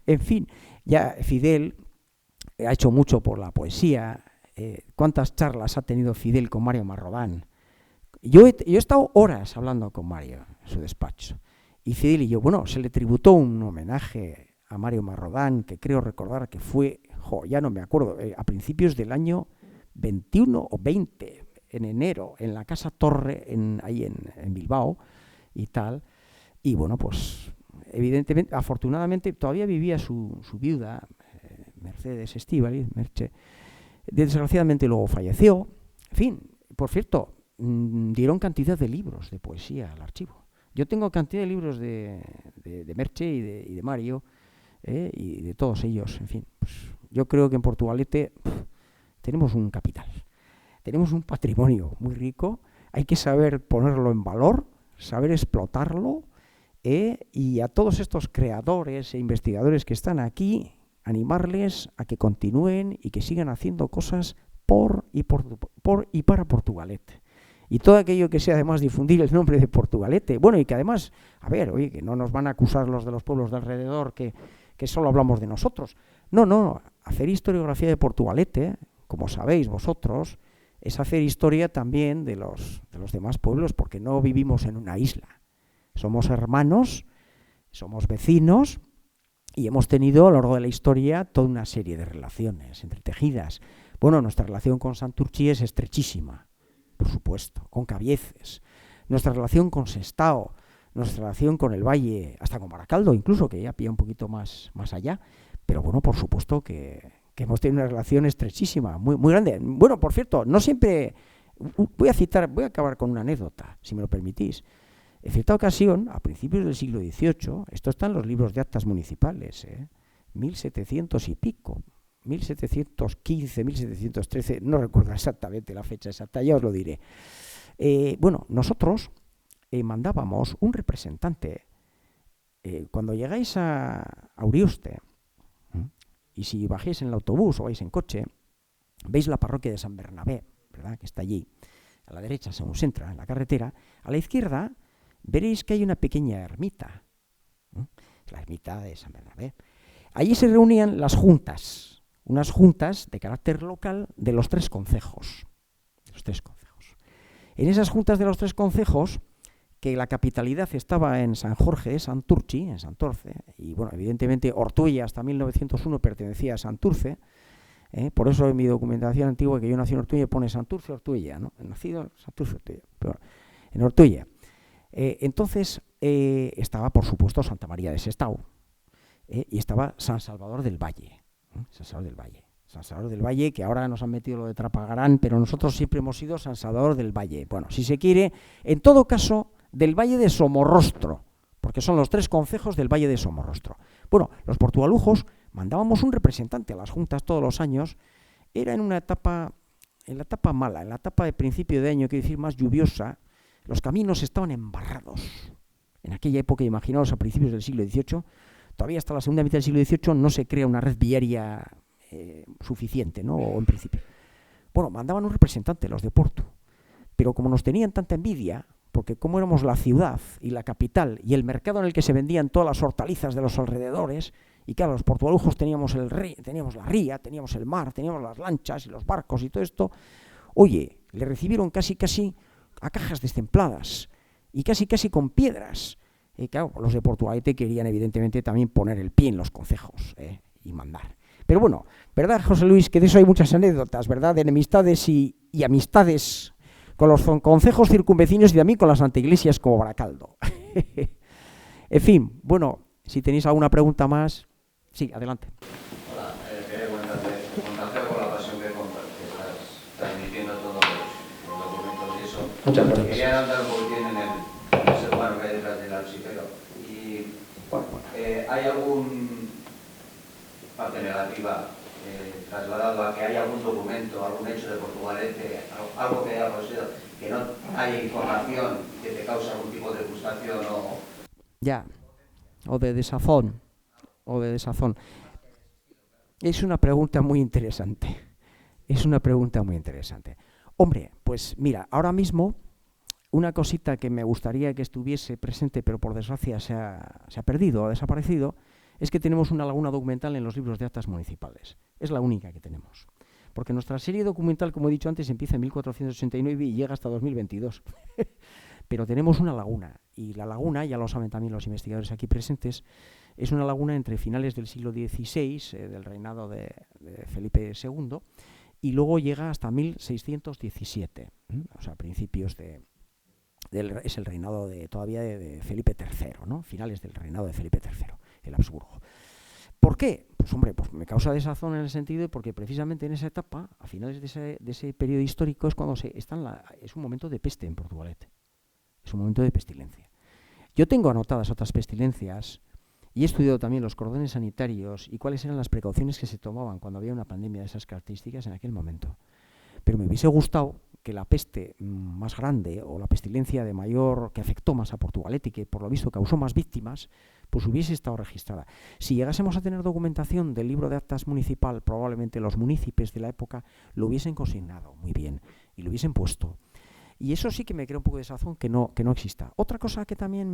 En fin, ya Fidel ha hecho mucho por la poesía. ¿Cuántas charlas ha tenido Fidel con Mario Marrodán? Yo he estado horas hablando con Mario en su despacho. Y Fidel y yo, bueno, se le tributó un homenaje a Mario Marrodán, que creo recordar que fue... ya no me acuerdo, a principios del año 21 o 20, en enero, en la Casa Torre, ahí en Bilbao y tal. Y bueno, pues evidentemente, afortunadamente, todavía vivía su viuda, Mercedes Estíbaliz, Merche. Desgraciadamente luego falleció. En fin, por cierto, dieron cantidad de libros de poesía al archivo. Yo tengo cantidad de libros de Merche y de Mario, y de todos ellos, en fin, pues yo creo que en Portugalete tenemos un capital, tenemos un patrimonio muy rico, hay que saber ponerlo en valor, saber explotarlo, y a todos estos creadores e investigadores que están aquí, animarles a que continúen y que sigan haciendo cosas por y para Portugalete. Y todo aquello que sea además difundir el nombre de Portugalete, bueno, y que además, a ver, oye, que no nos van a acusar los de los pueblos de alrededor que solo hablamos de nosotros. No, hacer historiografía de Portugalete, como sabéis vosotros, es hacer historia también de los demás pueblos, porque no vivimos en una isla. Somos hermanos, somos vecinos, y hemos tenido a lo largo de la historia toda una serie de relaciones entretejidas. Bueno, nuestra relación con Santurtzi es estrechísima, por supuesto, con Cabieces. Nuestra relación con Sestao, nuestra relación con el Valle, hasta con Baracaldo incluso, que ya pilla un poquito más allá, pero bueno, por supuesto que hemos tenido una relación estrechísima, muy, muy grande. Bueno, por cierto, no siempre, voy a acabar con una anécdota, si me lo permitís. En cierta ocasión, a principios del siglo XVIII, esto está en los libros de actas municipales, 1700 y pico, 1715, 1713, no recuerdo exactamente la fecha exacta, ya os lo diré. Bueno, nosotros mandábamos un representante. Cuando llegáis a Urioste, y si bajáis en el autobús o vais en coche, veis la parroquia de San Bernabé, ¿verdad?, que está allí, a la derecha, según se entra en la carretera. A la izquierda veréis que hay una pequeña ermita, la ermita de San Bernabé. Allí se reunían las juntas, unas juntas de carácter local de los 3 concejos. En esas juntas de los 3 concejos, que la capitalidad estaba en San Jorge de Santurchi, en Santorce, y bueno, evidentemente Ortuella hasta 1901 pertenecía a Santurce, por eso en mi documentación antigua, que yo nací en Ortuella, pone Santurce, Ortuella, ¿no? He nacido en Santurce, Ortuella, pero en Ortuella. Entonces estaba, por supuesto, Santa María de Sestao, y estaba San Salvador del Valle, San Salvador del Valle, que ahora nos han metido lo de Trapagarán, pero nosotros siempre hemos sido San Salvador del Valle. Bueno, si se quiere, en todo caso, del Valle de Somorrostro, porque son los 3 concejos del Valle de Somorrostro. Bueno, los portugalujos mandábamos un representante a las juntas todos los años. Era en la etapa mala, en la etapa de principio de año, quiero decir, más lluviosa. Los caminos estaban embarrados. En aquella época, imaginaos, a principios del siglo XVIII, todavía hasta la segunda mitad del siglo XVIII no se crea una red viaria suficiente, ¿no? O en principio. Bueno, mandaban un representante, los de Porto, pero como nos tenían tanta envidia, porque como éramos la ciudad y la capital y el mercado en el que se vendían todas las hortalizas de los alrededores, y claro, los portugalujos teníamos la ría, teníamos el mar, teníamos las lanchas y los barcos y todo esto, oye, le recibieron casi a cajas destempladas y casi con piedras. Y claro, los de Portugalete querían evidentemente también poner el pie en los concejos y mandar. Pero bueno, ¿verdad, José Luis? Que de eso hay muchas anécdotas, ¿verdad? De enemistades y amistades con los concejos circunvecinos y también con las anteiglesias como Baracaldo. En fin, bueno, si tenéis alguna pregunta más, sí, adelante. Hola, quería comentarte, con la pasión que estás transmitiendo todos los documentos y eso. Muchas gracias. Quería andar un poquitín en el ser humano que hay detrás del archipelo. Y ¿hay algún parte negativa trasladado a que haya algún documento, algún hecho de Portugalete, algo que haya conocido, que no haya información que te cause algún tipo de frustración o... Ya, o de desazón. Es una pregunta muy interesante. Hombre, pues mira, ahora mismo una cosita que me gustaría que estuviese presente, pero por desgracia se ha perdido o ha desaparecido, es que tenemos una laguna documental en los libros de actas municipales. Es la única que tenemos. Porque nuestra serie documental, como he dicho antes, empieza en 1489 y llega hasta 2022. Pero tenemos una laguna, y la laguna, ya lo saben también los investigadores aquí presentes, es una laguna entre finales del siglo XVI, del reinado de Felipe II, y luego llega hasta 1617, o sea, principios es el reinado todavía de Felipe III, ¿no? Finales del reinado de Felipe III, el Habsburgo. ¿Por qué? Pues hombre, pues me causa desazón en el sentido de porque precisamente en esa etapa, a finales de ese periodo histórico, es cuando es un momento de peste en Portugalete. Es un momento de pestilencia. Yo tengo anotadas otras pestilencias y he estudiado también los cordones sanitarios y cuáles eran las precauciones que se tomaban cuando había una pandemia de esas características en aquel momento. Pero me hubiese gustado que la peste más grande o la pestilencia de mayor que afectó más a Portugalete y que por lo visto causó más víctimas, pues hubiese estado registrada. Si llegásemos a tener documentación del libro de actas municipal, probablemente los municipios de la época lo hubiesen consignado muy bien y lo hubiesen puesto. Y eso sí que me crea un poco de desazón que no exista. Otra cosa que también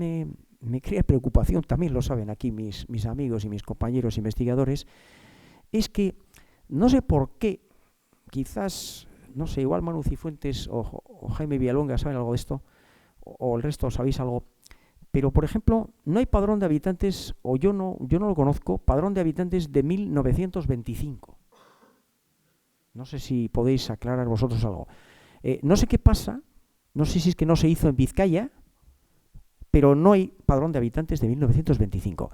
me crea preocupación, también lo saben aquí mis amigos y mis compañeros investigadores, es que no sé por qué, quizás, no sé, igual Manu Cifuentes o Jaime Villalonga saben algo de esto, o el resto sabéis algo, pero por ejemplo, no hay padrón de habitantes, o yo no lo conozco, padrón de habitantes de 1925. No sé si podéis aclarar vosotros algo. No sé qué pasa, no sé si es que no se hizo en Vizcaya, pero no hay padrón de habitantes de 1925.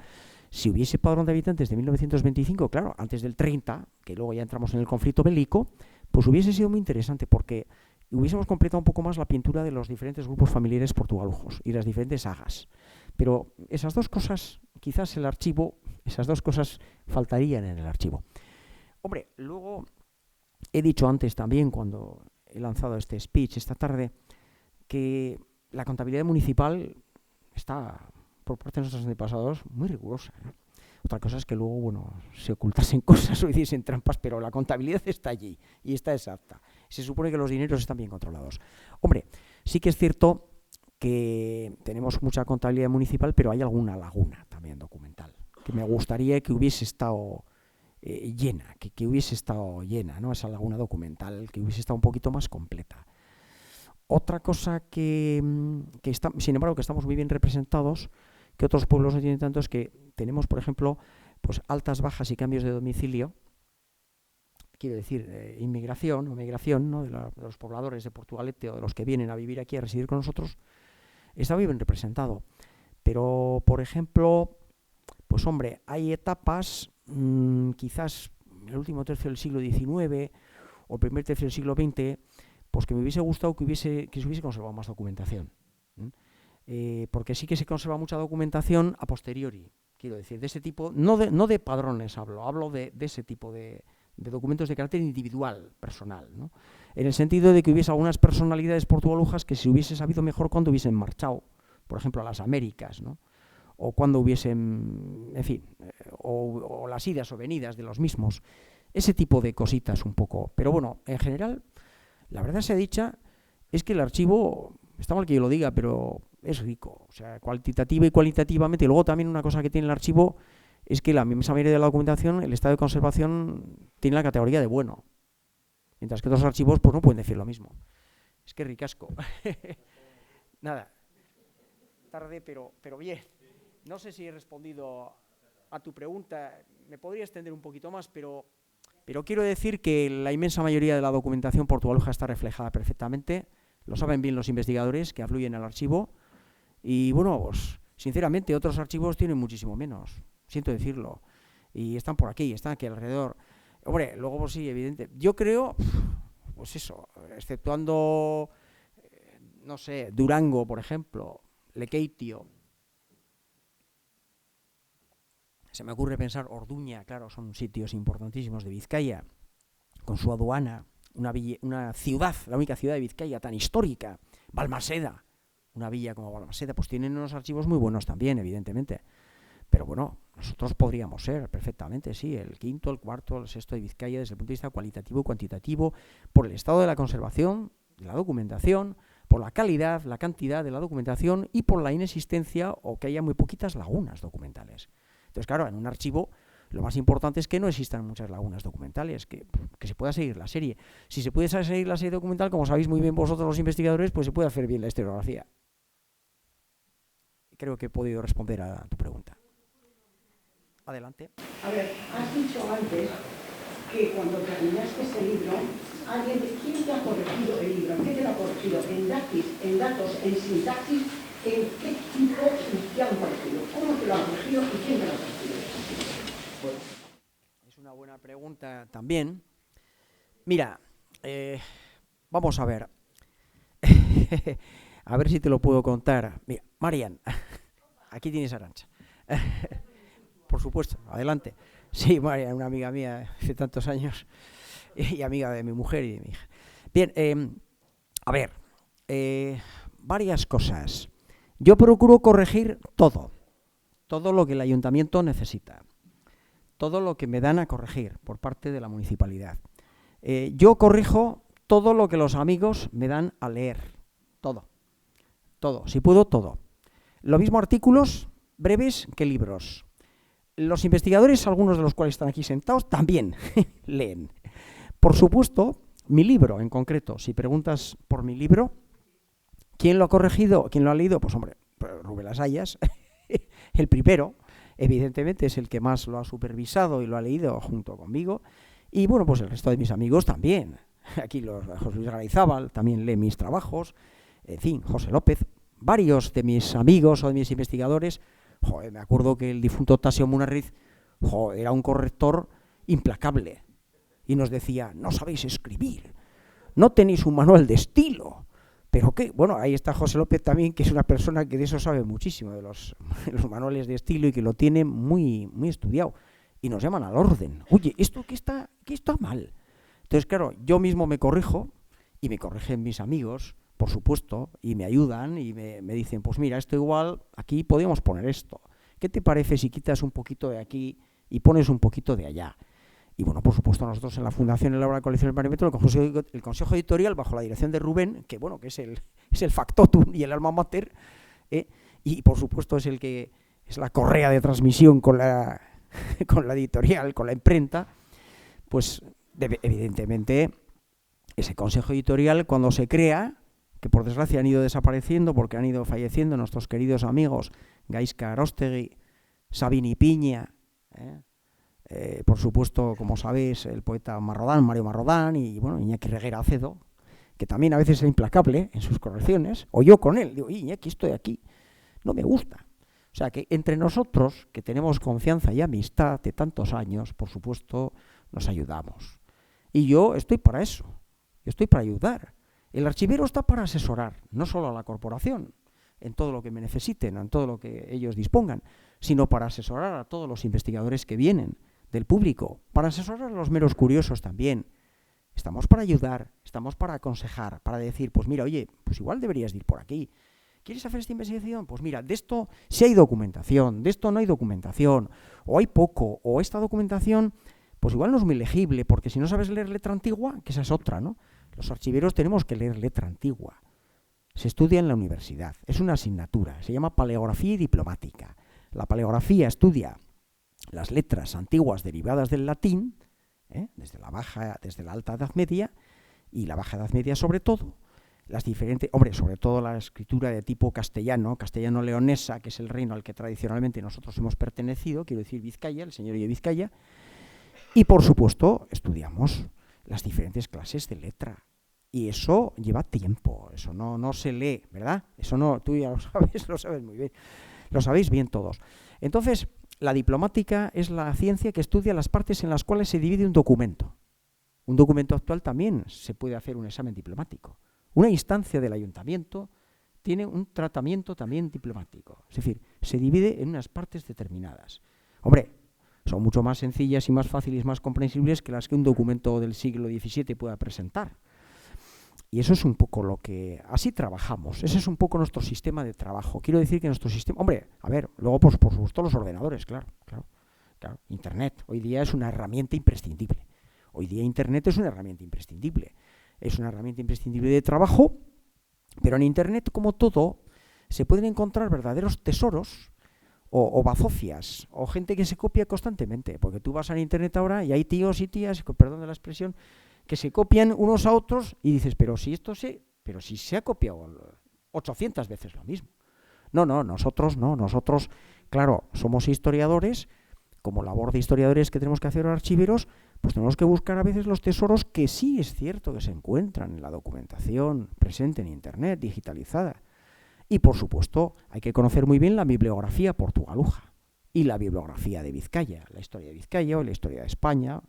Si hubiese padrón de habitantes de 1925, claro, antes del 30, que luego ya entramos en el conflicto bélico, pues hubiese sido muy interesante porque hubiésemos completado un poco más la pintura de los diferentes grupos familiares portugalujos y las diferentes sagas. Pero esas dos cosas, quizás el archivo, esas dos cosas faltarían en el archivo. Hombre, luego he dicho antes también, cuando he lanzado este speech esta tarde, que la contabilidad municipal está, por parte de nuestros antepasados, muy rigurosa, ¿no? Otra cosa es que luego, bueno, se ocultasen cosas o hiciesen trampas, pero la contabilidad está allí y está exacta. Se supone que los dineros están bien controlados. Hombre, sí que es cierto que tenemos mucha contabilidad municipal, pero hay alguna laguna también documental, que me gustaría que hubiese estado llena, que hubiese estado llena, ¿no? Esa laguna documental, que hubiese estado un poquito más completa. Otra cosa que está, sin embargo, que estamos muy bien representados, que otros pueblos no tienen tanto, es que tenemos, por ejemplo, pues altas, bajas y cambios de domicilio, quiero decir, inmigración o migración, ¿no? de los pobladores de Portugalete o de los que vienen a vivir aquí, a residir con nosotros, está muy bien representado. Pero, por ejemplo, pues hombre, hay etapas, quizás en el último tercio del siglo XIX o el primer tercio del siglo XX, pues que me hubiese gustado que se hubiese conservado más documentación. Porque sí que se conserva mucha documentación a posteriori, quiero decir, de ese tipo, no de padrones hablo de ese tipo de documentos de carácter individual, personal, ¿no? En el sentido de que hubiese algunas personalidades portugalujas que se hubiese sabido mejor cuando hubiesen marchado, por ejemplo, a las Américas, ¿no? O cuando hubiesen, en fin, o las idas o venidas de los mismos, ese tipo de cositas un poco. Pero bueno, en general, la verdad sea dicha, es que el archivo, está mal que yo lo diga, pero es rico, o sea, cuantitativa y cualitativamente. Y luego también una cosa que tiene el archivo es que la misma mayoría de la documentación, el estado de conservación, tiene la categoría de bueno, mientras que otros archivos pues no pueden decir lo mismo. Es que ricasco. Nada, tarde, pero bien. No sé si he respondido a tu pregunta, me podría extender un poquito más, pero quiero decir que la inmensa mayoría de la documentación portugaluja está reflejada perfectamente, lo saben bien los investigadores que afluyen al archivo, y bueno, pues sinceramente otros archivos tienen muchísimo menos, siento decirlo, y están por aquí, están aquí alrededor. Hombre, luego pues sí, evidente, yo creo, pues eso, exceptuando, no sé, Durango, por ejemplo, Lekeitio, se me ocurre pensar Orduña, claro, son sitios importantísimos de Vizcaya, con su aduana, una ciudad, la única ciudad de Vizcaya tan histórica, Balmaseda, una villa como Balmaseda, pues tienen unos archivos muy buenos también, evidentemente. Pero bueno, nosotros podríamos ser perfectamente, sí, el quinto, el cuarto, el sexto de Vizcaya desde el punto de vista cualitativo y cuantitativo, por el estado de la conservación, de la documentación, por la calidad, la cantidad de la documentación y por la inexistencia o que haya muy poquitas lagunas documentales. Entonces, claro, en un archivo lo más importante es que no existan muchas lagunas documentales, que se pueda seguir la serie. Si se puede seguir la serie documental, como sabéis muy bien vosotros los investigadores, pues se puede hacer bien la historiografía. Creo que he podido responder a tu pregunta. Adelante. A ver, has dicho antes que cuando terminaste ese libro, ¿quién te ha corregido el libro? ¿En qué te lo ha corregido? ¿En datos, en sintaxis? ¿En qué tipo te han corregido? ¿Cómo te lo han corregido y quién te lo ha corregido? Bueno, es una buena pregunta también. Mira, vamos a ver. A ver si te lo puedo contar. Mira, Marian, aquí tienes a Arantxa. Por supuesto, adelante. Sí, Marian, una amiga mía hace tantos años y amiga de mi mujer y de mi hija. Bien, a ver, varias cosas. Yo procuro corregir todo lo que el ayuntamiento necesita, todo lo que me dan a corregir por parte de la municipalidad. Yo corrijo todo lo que los amigos me dan a leer, todo, si puedo, todo. Lo mismo artículos breves que libros. Los investigadores, algunos de los cuales están aquí sentados, también leen. Por supuesto, mi libro en concreto, si preguntas por mi libro, ¿quién lo ha corregido? ¿Quién lo ha leído? Pues hombre, Rubén Lasayas, el primero, evidentemente es el que más lo ha supervisado y lo ha leído junto conmigo. Y bueno, pues el resto de mis amigos también. Aquí José Luis Garayzábal también lee mis trabajos. En fin, José López, varios de mis amigos o de mis investigadores, joder, me acuerdo que el difunto Tasio Munarriz, joder, era un corrector implacable y nos decía, no sabéis escribir, no tenéis un manual de estilo. Pero qué, bueno, ahí está José López también, que es una persona que de eso sabe muchísimo, de los manuales de estilo y que lo tiene muy, muy estudiado. Y nos llaman al orden. Oye, ¿esto qué está mal? Entonces, claro, yo mismo me corrijo y me corrigen mis amigos, por supuesto, y me ayudan y me dicen, pues mira, esto igual, aquí podríamos poner esto. ¿Qué te parece si quitas un poquito de aquí y pones un poquito de allá? Y bueno, por supuesto, nosotros en la Fundación Elabora la Colección del Parímetro, el Consejo Editorial, bajo la dirección de Rubén, que bueno, que es el factotum y el alma mater, y por supuesto es la correa de transmisión con la editorial, con la imprenta, pues evidentemente ese Consejo Editorial, cuando se crea, que por desgracia han ido desapareciendo porque han ido falleciendo nuestros queridos amigos Gaizka Aróstegui, Sabini Piña, por supuesto, como sabéis, el poeta Mario Marrodán y bueno, Iñaki Reguera Acedo, que también a veces es implacable en sus correcciones, o yo con él, digo, Iñaki, estoy aquí, no me gusta. O sea que entre nosotros, que tenemos confianza y amistad de tantos años, por supuesto, nos ayudamos. Y yo estoy para eso, yo estoy para ayudar. El archivero está para asesorar, no solo a la corporación, en todo lo que me necesiten, en todo lo que ellos dispongan, sino para asesorar a todos los investigadores que vienen, del público, para asesorar a los meros curiosos también. Estamos para ayudar, estamos para aconsejar, para decir, pues mira, oye, pues igual deberías ir por aquí. ¿Quieres hacer esta investigación? Pues mira, de esto sí hay documentación, de esto no hay documentación, o hay poco, o esta documentación, pues igual no es muy legible, porque si no sabes leer letra antigua, que esa es otra, ¿no? Los archiveros tenemos que leer letra antigua. Se estudia en la universidad, es una asignatura, se llama paleografía y diplomática. La paleografía estudia las letras antiguas derivadas del latín, desde la Alta Edad Media y la Baja Edad Media sobre todo, las diferentes, sobre todo la escritura de tipo castellano-leonesa, que es el reino al que tradicionalmente nosotros hemos pertenecido, quiero decir Vizcaya, el señorío de Vizcaya, y por supuesto estudiamos las diferentes clases de letra. Y eso lleva tiempo, eso no se lee, ¿verdad? Eso no, tú ya lo sabes muy bien, lo sabéis bien todos. Entonces, la diplomática es la ciencia que estudia las partes en las cuales se divide un documento. Un documento actual también se puede hacer un examen diplomático. Una instancia del ayuntamiento tiene un tratamiento también diplomático. Es decir, se divide en unas partes determinadas. Hombre, son mucho más sencillas y más fáciles y más comprensibles que las que un documento del siglo XVII pueda presentar. Y eso es un poco lo que... Así trabajamos, ese es un poco nuestro sistema de trabajo. Quiero decir que nuestro sistema... Hombre, a ver, luego por supuesto los ordenadores, claro. Internet hoy día es una herramienta imprescindible. Hoy día Internet es una herramienta imprescindible. Es una herramienta imprescindible de trabajo, pero en Internet, como todo, se pueden encontrar verdaderos tesoros o bazofias, o gente que se copia constantemente. Porque tú vas a Internet ahora y hay tíos y tías, perdón de la expresión, que se copian unos a otros y dices, pero si se ha copiado 800 veces lo mismo. No, nosotros, claro, somos historiadores, como labor de historiadores que tenemos que hacer los archiveros, pues tenemos que buscar a veces los tesoros que sí es cierto que se encuentran en la documentación presente en Internet, digitalizada. Y por supuesto, hay que conocer muy bien la bibliografía portugaluja y la bibliografía de Vizcaya, la historia de Vizcaya o la historia de España.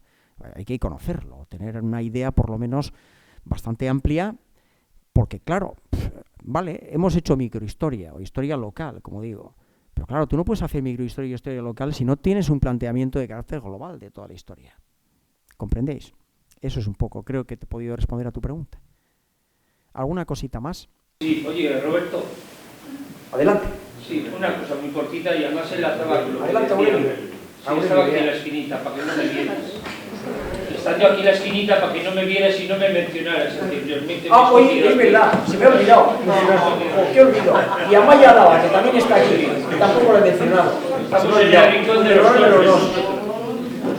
Hay que conocerlo, tener una idea por lo menos bastante amplia, porque claro, vale, hemos hecho microhistoria o historia local, como digo, pero claro, tú no puedes hacer microhistoria y historia local si no tienes un planteamiento de carácter global de toda la historia. ¿Comprendéis? Eso es un poco, creo que te he podido responder a tu pregunta. ¿Alguna cosita más? Sí, oye, Roberto. Adelante. Sí, una cosa muy cortita y además enlazaba con lo que adelante, decía. Sí, estaba aquí en la esquinita, para que no me vieras. Estando aquí en la esquinita, para que no me vieras y no me mencionaras anteriormente. Oye, es verdad, se me ha olvidado. ¿Qué olvido? Y a Maya Dava, que también está aquí, tampoco lo he mencionado. Estamos en el rincón de los torres.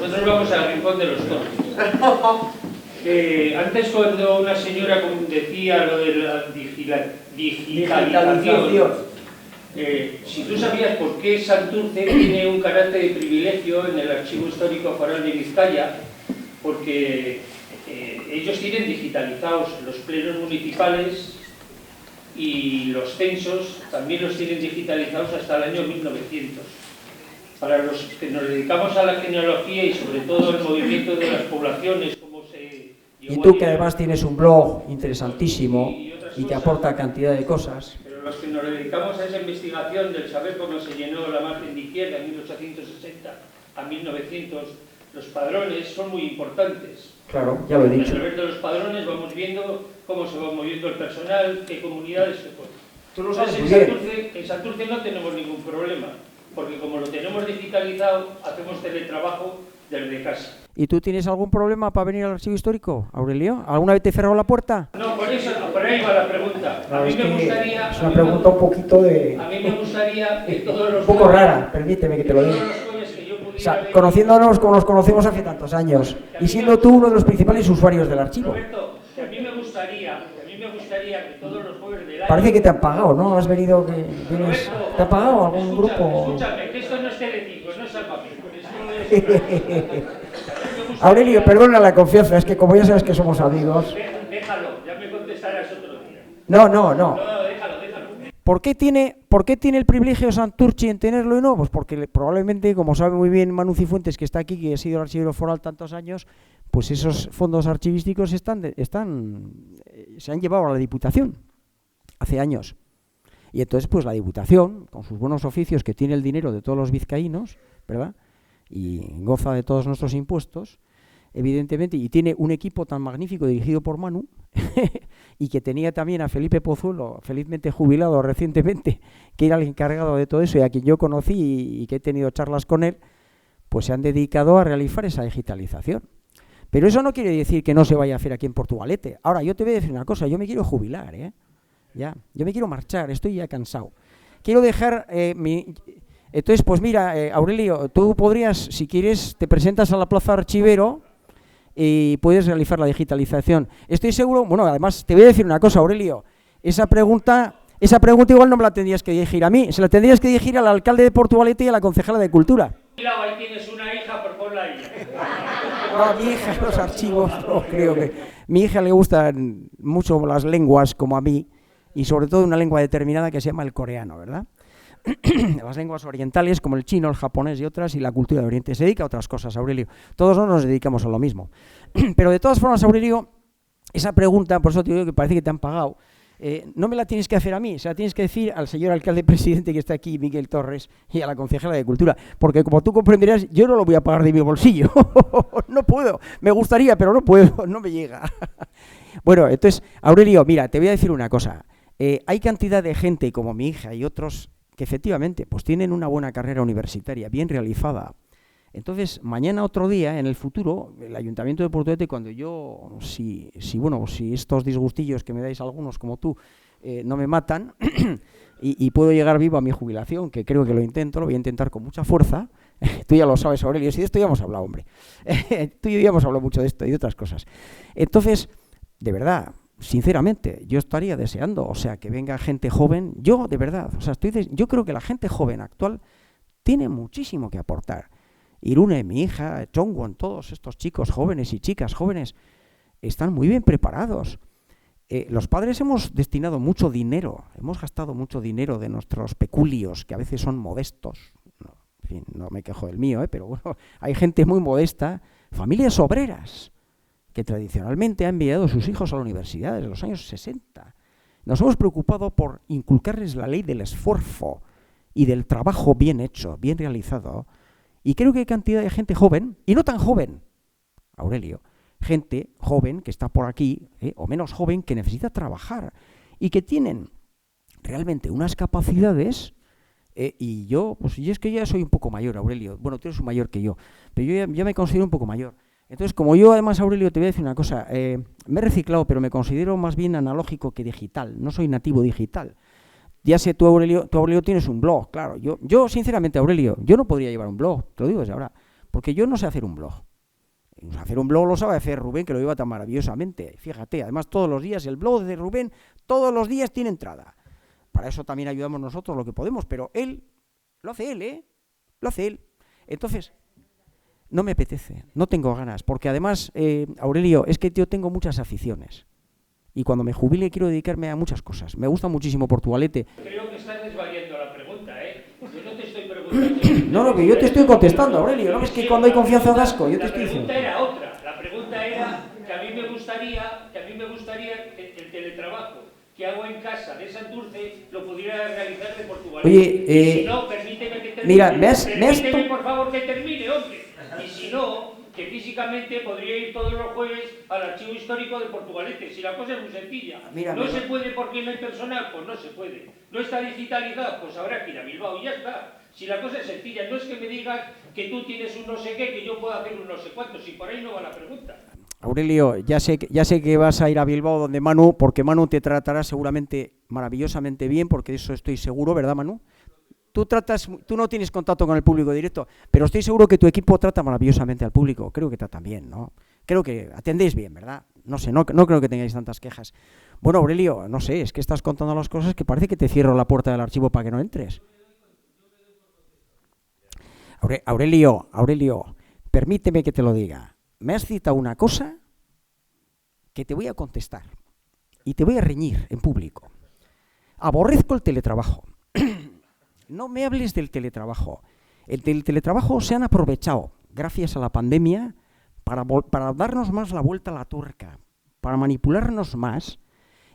Nosotros vamos al rincón de los torres. Antes cuando una señora decía lo de la digitalización, si tú sabías por qué Santurce tiene un carácter de privilegio en el Archivo Histórico Foral de Vizcaya, porque ellos tienen digitalizados los plenos municipales y los censos también los tienen digitalizados hasta el año 1900. Para los que nos dedicamos a la genealogía y sobre todo al movimiento de las poblaciones, cómo se... Y tú que además tienes un blog interesantísimo y que aporta cantidad de cosas. Pero los que nos dedicamos a esa investigación del saber cómo se llenó la margen de izquierda en 1860 a 1900, los padrones son muy importantes. Claro, ya lo he dicho. A través de los padrones vamos viendo cómo se va moviendo el personal, qué comunidades se ponen. Tú lo sabes muy Entonces, en Santurce no tenemos ningún problema, porque como lo tenemos digitalizado, hacemos teletrabajo desde casa. ¿Y tú tienes algún problema para venir al archivo histórico, Aurelio? ¿Alguna vez te cerró la puerta? No, por eso, por ahí va la pregunta. A mí me gustaría... Es una pregunta un poquito de... A mí me gustaría que todos los... Un poco rara, permíteme que te lo diga. O sea, conociéndonos como nos conocemos hace tantos años y siendo tú uno de los principales usuarios del archivo. Roberto, que a mí me gustaría que todos los jueves del año... Parece que te han pagado, ¿no? Has venido que vienes... Roberto, ¿Te ha pagado algún grupo? Escúchame, que esto no es Telecinco, no es Salvamento. Aurelio, perdona la confianza, es que como ya sabes que somos amigos... Déjalo, ya me contestarás otro día. No. No, déjalo. ¿Por qué tiene el privilegio Santurchi en tenerlo y no? Pues porque probablemente, como sabe muy bien Manu Cifuentes, que está aquí, que ha sido el archivero foral tantos años, pues esos fondos archivísticos se han llevado a la Diputación hace años. Y entonces, pues la Diputación, con sus buenos oficios, que tiene el dinero de todos los vizcaínos, ¿verdad?, y goza de todos nuestros impuestos, evidentemente, y tiene un equipo tan magnífico dirigido por Manu, y que tenía también a Felipe Pozuelo, felizmente jubilado recientemente, que era el encargado de todo eso y a quien yo conocí y que he tenido charlas con él, pues se han dedicado a realizar esa digitalización. Pero eso no quiere decir que no se vaya a hacer aquí en Portugalete. Ahora, yo te voy a decir una cosa, yo me quiero jubilar, ya, yo me quiero marchar, estoy ya cansado. Quiero dejar Entonces, pues mira, Aurelio, tú podrías, si quieres, te presentas a la Plaza Archivero y puedes realizar la digitalización. Estoy seguro, bueno, además te voy a decir una cosa, Aurelio, esa pregunta igual no me la tendrías que dirigir a mí, se la tendrías que dirigir al alcalde de Portugalete y a la concejala de Cultura. Ahí tienes una hija, por ponla ahí. No, a mi hija los archivos, no creo que... Mi hija le gustan mucho las lenguas, como a mí, y sobre todo una lengua determinada que se llama el coreano, ¿verdad? Las lenguas orientales como el chino, el japonés y otras, y la cultura de Oriente. Se dedica a otras cosas, Aurelio. Todos no nos dedicamos a lo mismo. Pero de todas formas, Aurelio, esa pregunta, por eso te digo que parece que te han pagado, no me la tienes que hacer a mí, se la tienes que decir al señor alcalde presidente que está aquí, Miguel Torres, y a la concejala de Cultura, porque como tú comprenderás, yo no lo voy a pagar de mi bolsillo. No puedo, me gustaría, pero no puedo, no me llega. Bueno, entonces, Aurelio, mira, te voy a decir una cosa. Hay cantidad de gente como mi hija y otros que efectivamente pues tienen una buena carrera universitaria, bien realizada. Entonces, mañana otro día, en el futuro, el Ayuntamiento de Portugalete, cuando yo, si estos disgustillos que me dais algunos como tú, no me matan y puedo llegar vivo a mi jubilación, que creo que lo voy a intentar con mucha fuerza. Tú ya lo sabes, Aurelio, si de esto ya hemos hablado, hombre. Tú y yo ya hemos hablado mucho de esto y de otras cosas. Entonces, de verdad, sinceramente, yo estaría deseando, o sea, que venga gente joven. Yo, de verdad, o sea, yo creo que la gente joven actual tiene muchísimo que aportar. Irune, mi hija, Chongwon, todos estos chicos jóvenes y chicas jóvenes están muy bien preparados. Los padres hemos destinado mucho dinero, hemos gastado mucho dinero de nuestros peculios, que a veces son modestos. No, en fin, no me quejo del mío, pero bueno, hay gente muy modesta, familias obreras, que tradicionalmente ha enviado a sus hijos a la universidad desde los años 60. Nos hemos preocupado por inculcarles la ley del esfuerzo y del trabajo bien hecho, bien realizado. Y creo que hay cantidad de gente joven, y no tan joven, Aurelio, gente joven que está por aquí, o menos joven, que necesita trabajar y que tienen realmente unas capacidades, y yo, pues y es que ya soy un poco mayor, Aurelio. Bueno, tú eres un mayor que yo, pero yo ya me considero un poco mayor. Entonces, como yo además, Aurelio, te voy a decir una cosa, me he reciclado, pero me considero más bien analógico que digital, no soy nativo digital. Ya sé, tú Aurelio tienes un blog, claro. Yo sinceramente, Aurelio, yo no podría llevar un blog, te lo digo desde ahora, porque yo no sé hacer un blog. Hacer un blog lo sabe hacer Rubén, que lo lleva tan maravillosamente. Fíjate, además todos los días, el blog de Rubén, todos los días tiene entrada. Para eso también ayudamos nosotros lo que podemos, pero él, lo hace él, lo hace él. Entonces, no me apetece, no tengo ganas, porque además, Aurelio, es que yo tengo muchas aficiones. Y cuando me jubile quiero dedicarme a muchas cosas. Me gusta muchísimo Portugalete. Creo que estás desvariando la pregunta, ¿eh? Yo no te estoy preguntando... No, que yo te estoy contestando, Aurelio. ¿No ves que cuando hay confianza das asco? Yo te estoy diciendo. La pregunta era otra. La pregunta era que a mí me gustaría el teletrabajo que hago en casa de Santurce lo pudiera realizar de Portugal. Oye, y si no, permíteme que termine. Mira, permíteme, por favor, que termine, hombre. Y si no, que físicamente podría ir todos los jueves al archivo histórico de Portugalete. Si la cosa es muy sencilla. No se puede porque no hay personal, pues no se puede. No está digitalizado, pues habrá que ir a Bilbao y ya está. Si la cosa es sencilla, no es que me digas que tú tienes un no sé qué, que yo puedo hacer un no sé cuánto, si por ahí no va la pregunta. Aurelio, ya sé que vas a ir a Bilbao donde Manu, porque Manu te tratará seguramente maravillosamente bien, porque eso estoy seguro, ¿verdad, Manu? Tú no tienes contacto con el público directo, pero estoy seguro que tu equipo trata maravillosamente al público. Creo que tratan bien, ¿no? Creo que atendéis bien, ¿verdad? No sé, no creo que tengáis tantas quejas. Bueno, Aurelio, no sé, es que estás contando las cosas que parece que te cierro la puerta del archivo para que no entres. Aurelio, permíteme que te lo diga. Me has citado una cosa que te voy a contestar y te voy a reñir en público. Aborrezco el teletrabajo. No me hables del teletrabajo. El teletrabajo se han aprovechado, gracias a la pandemia, para darnos más la vuelta a la tuerca, para manipularnos más.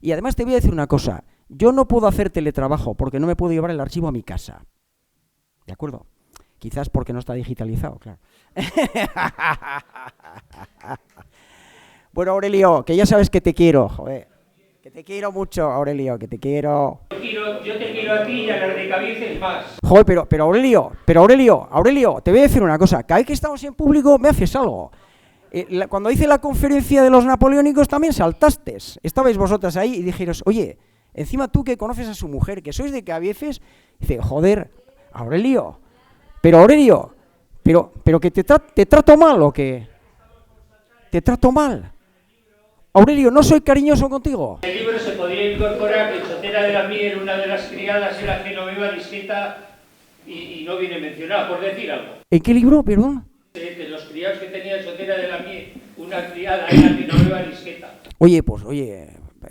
Y además te voy a decir una cosa. Yo no puedo hacer teletrabajo porque no me puedo llevar el archivo a mi casa. ¿De acuerdo? Quizás porque no está digitalizado, claro. Bueno, Aurelio, que ya sabes que te quiero, joder. Que te quiero mucho, Aurelio, que te quiero. Yo te quiero a ti y a las de Cabieces más. Joder, pero Aurelio, te voy a decir una cosa. Cada vez que estamos en público me haces algo. Cuando hice la conferencia de los napoleónicos también saltastes. Estabais vosotras ahí y dijeros, oye, encima tú que conoces a su mujer, que sois de Cabieces, dice, joder, Aurelio, pero que te trato mal o qué. ¿Te trato mal? Aurelio, ¿no soy cariñoso contigo? En el libro se podría incorporar que Chotera de la Mier, una de las criadas, era Genoveva discreta y no viene mencionada, por decir algo. ¿En qué libro, perdón? De los criados que tenía Chotera de la Mier, una criada era Genoveva discreta. Oye,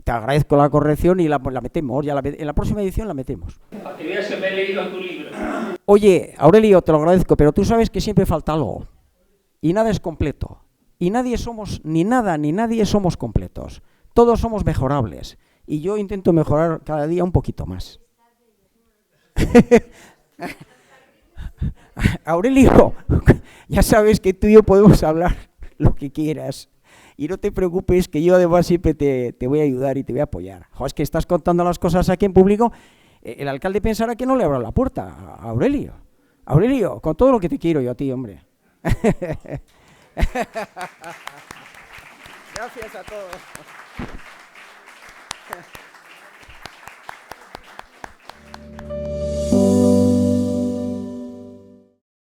te agradezco la corrección y la metemos, en la próxima edición la metemos. Para que veas que me he leído tu libro. Oye, Aurelio, te lo agradezco, pero tú sabes que siempre falta algo. Y nada es completo. Y nadie somos, ni nada, ni nadie somos completos. Todos somos mejorables. Y yo intento mejorar cada día un poquito más. Aurelio, ya sabes que tú y yo podemos hablar lo que quieras. Y no te preocupes que yo además siempre te voy a ayudar y te voy a apoyar. Es que estás contando las cosas aquí en público. El alcalde pensará que no le abro la puerta a Aurelio. Aurelio, con todo lo que te quiero yo a ti, hombre. Gracias a todos.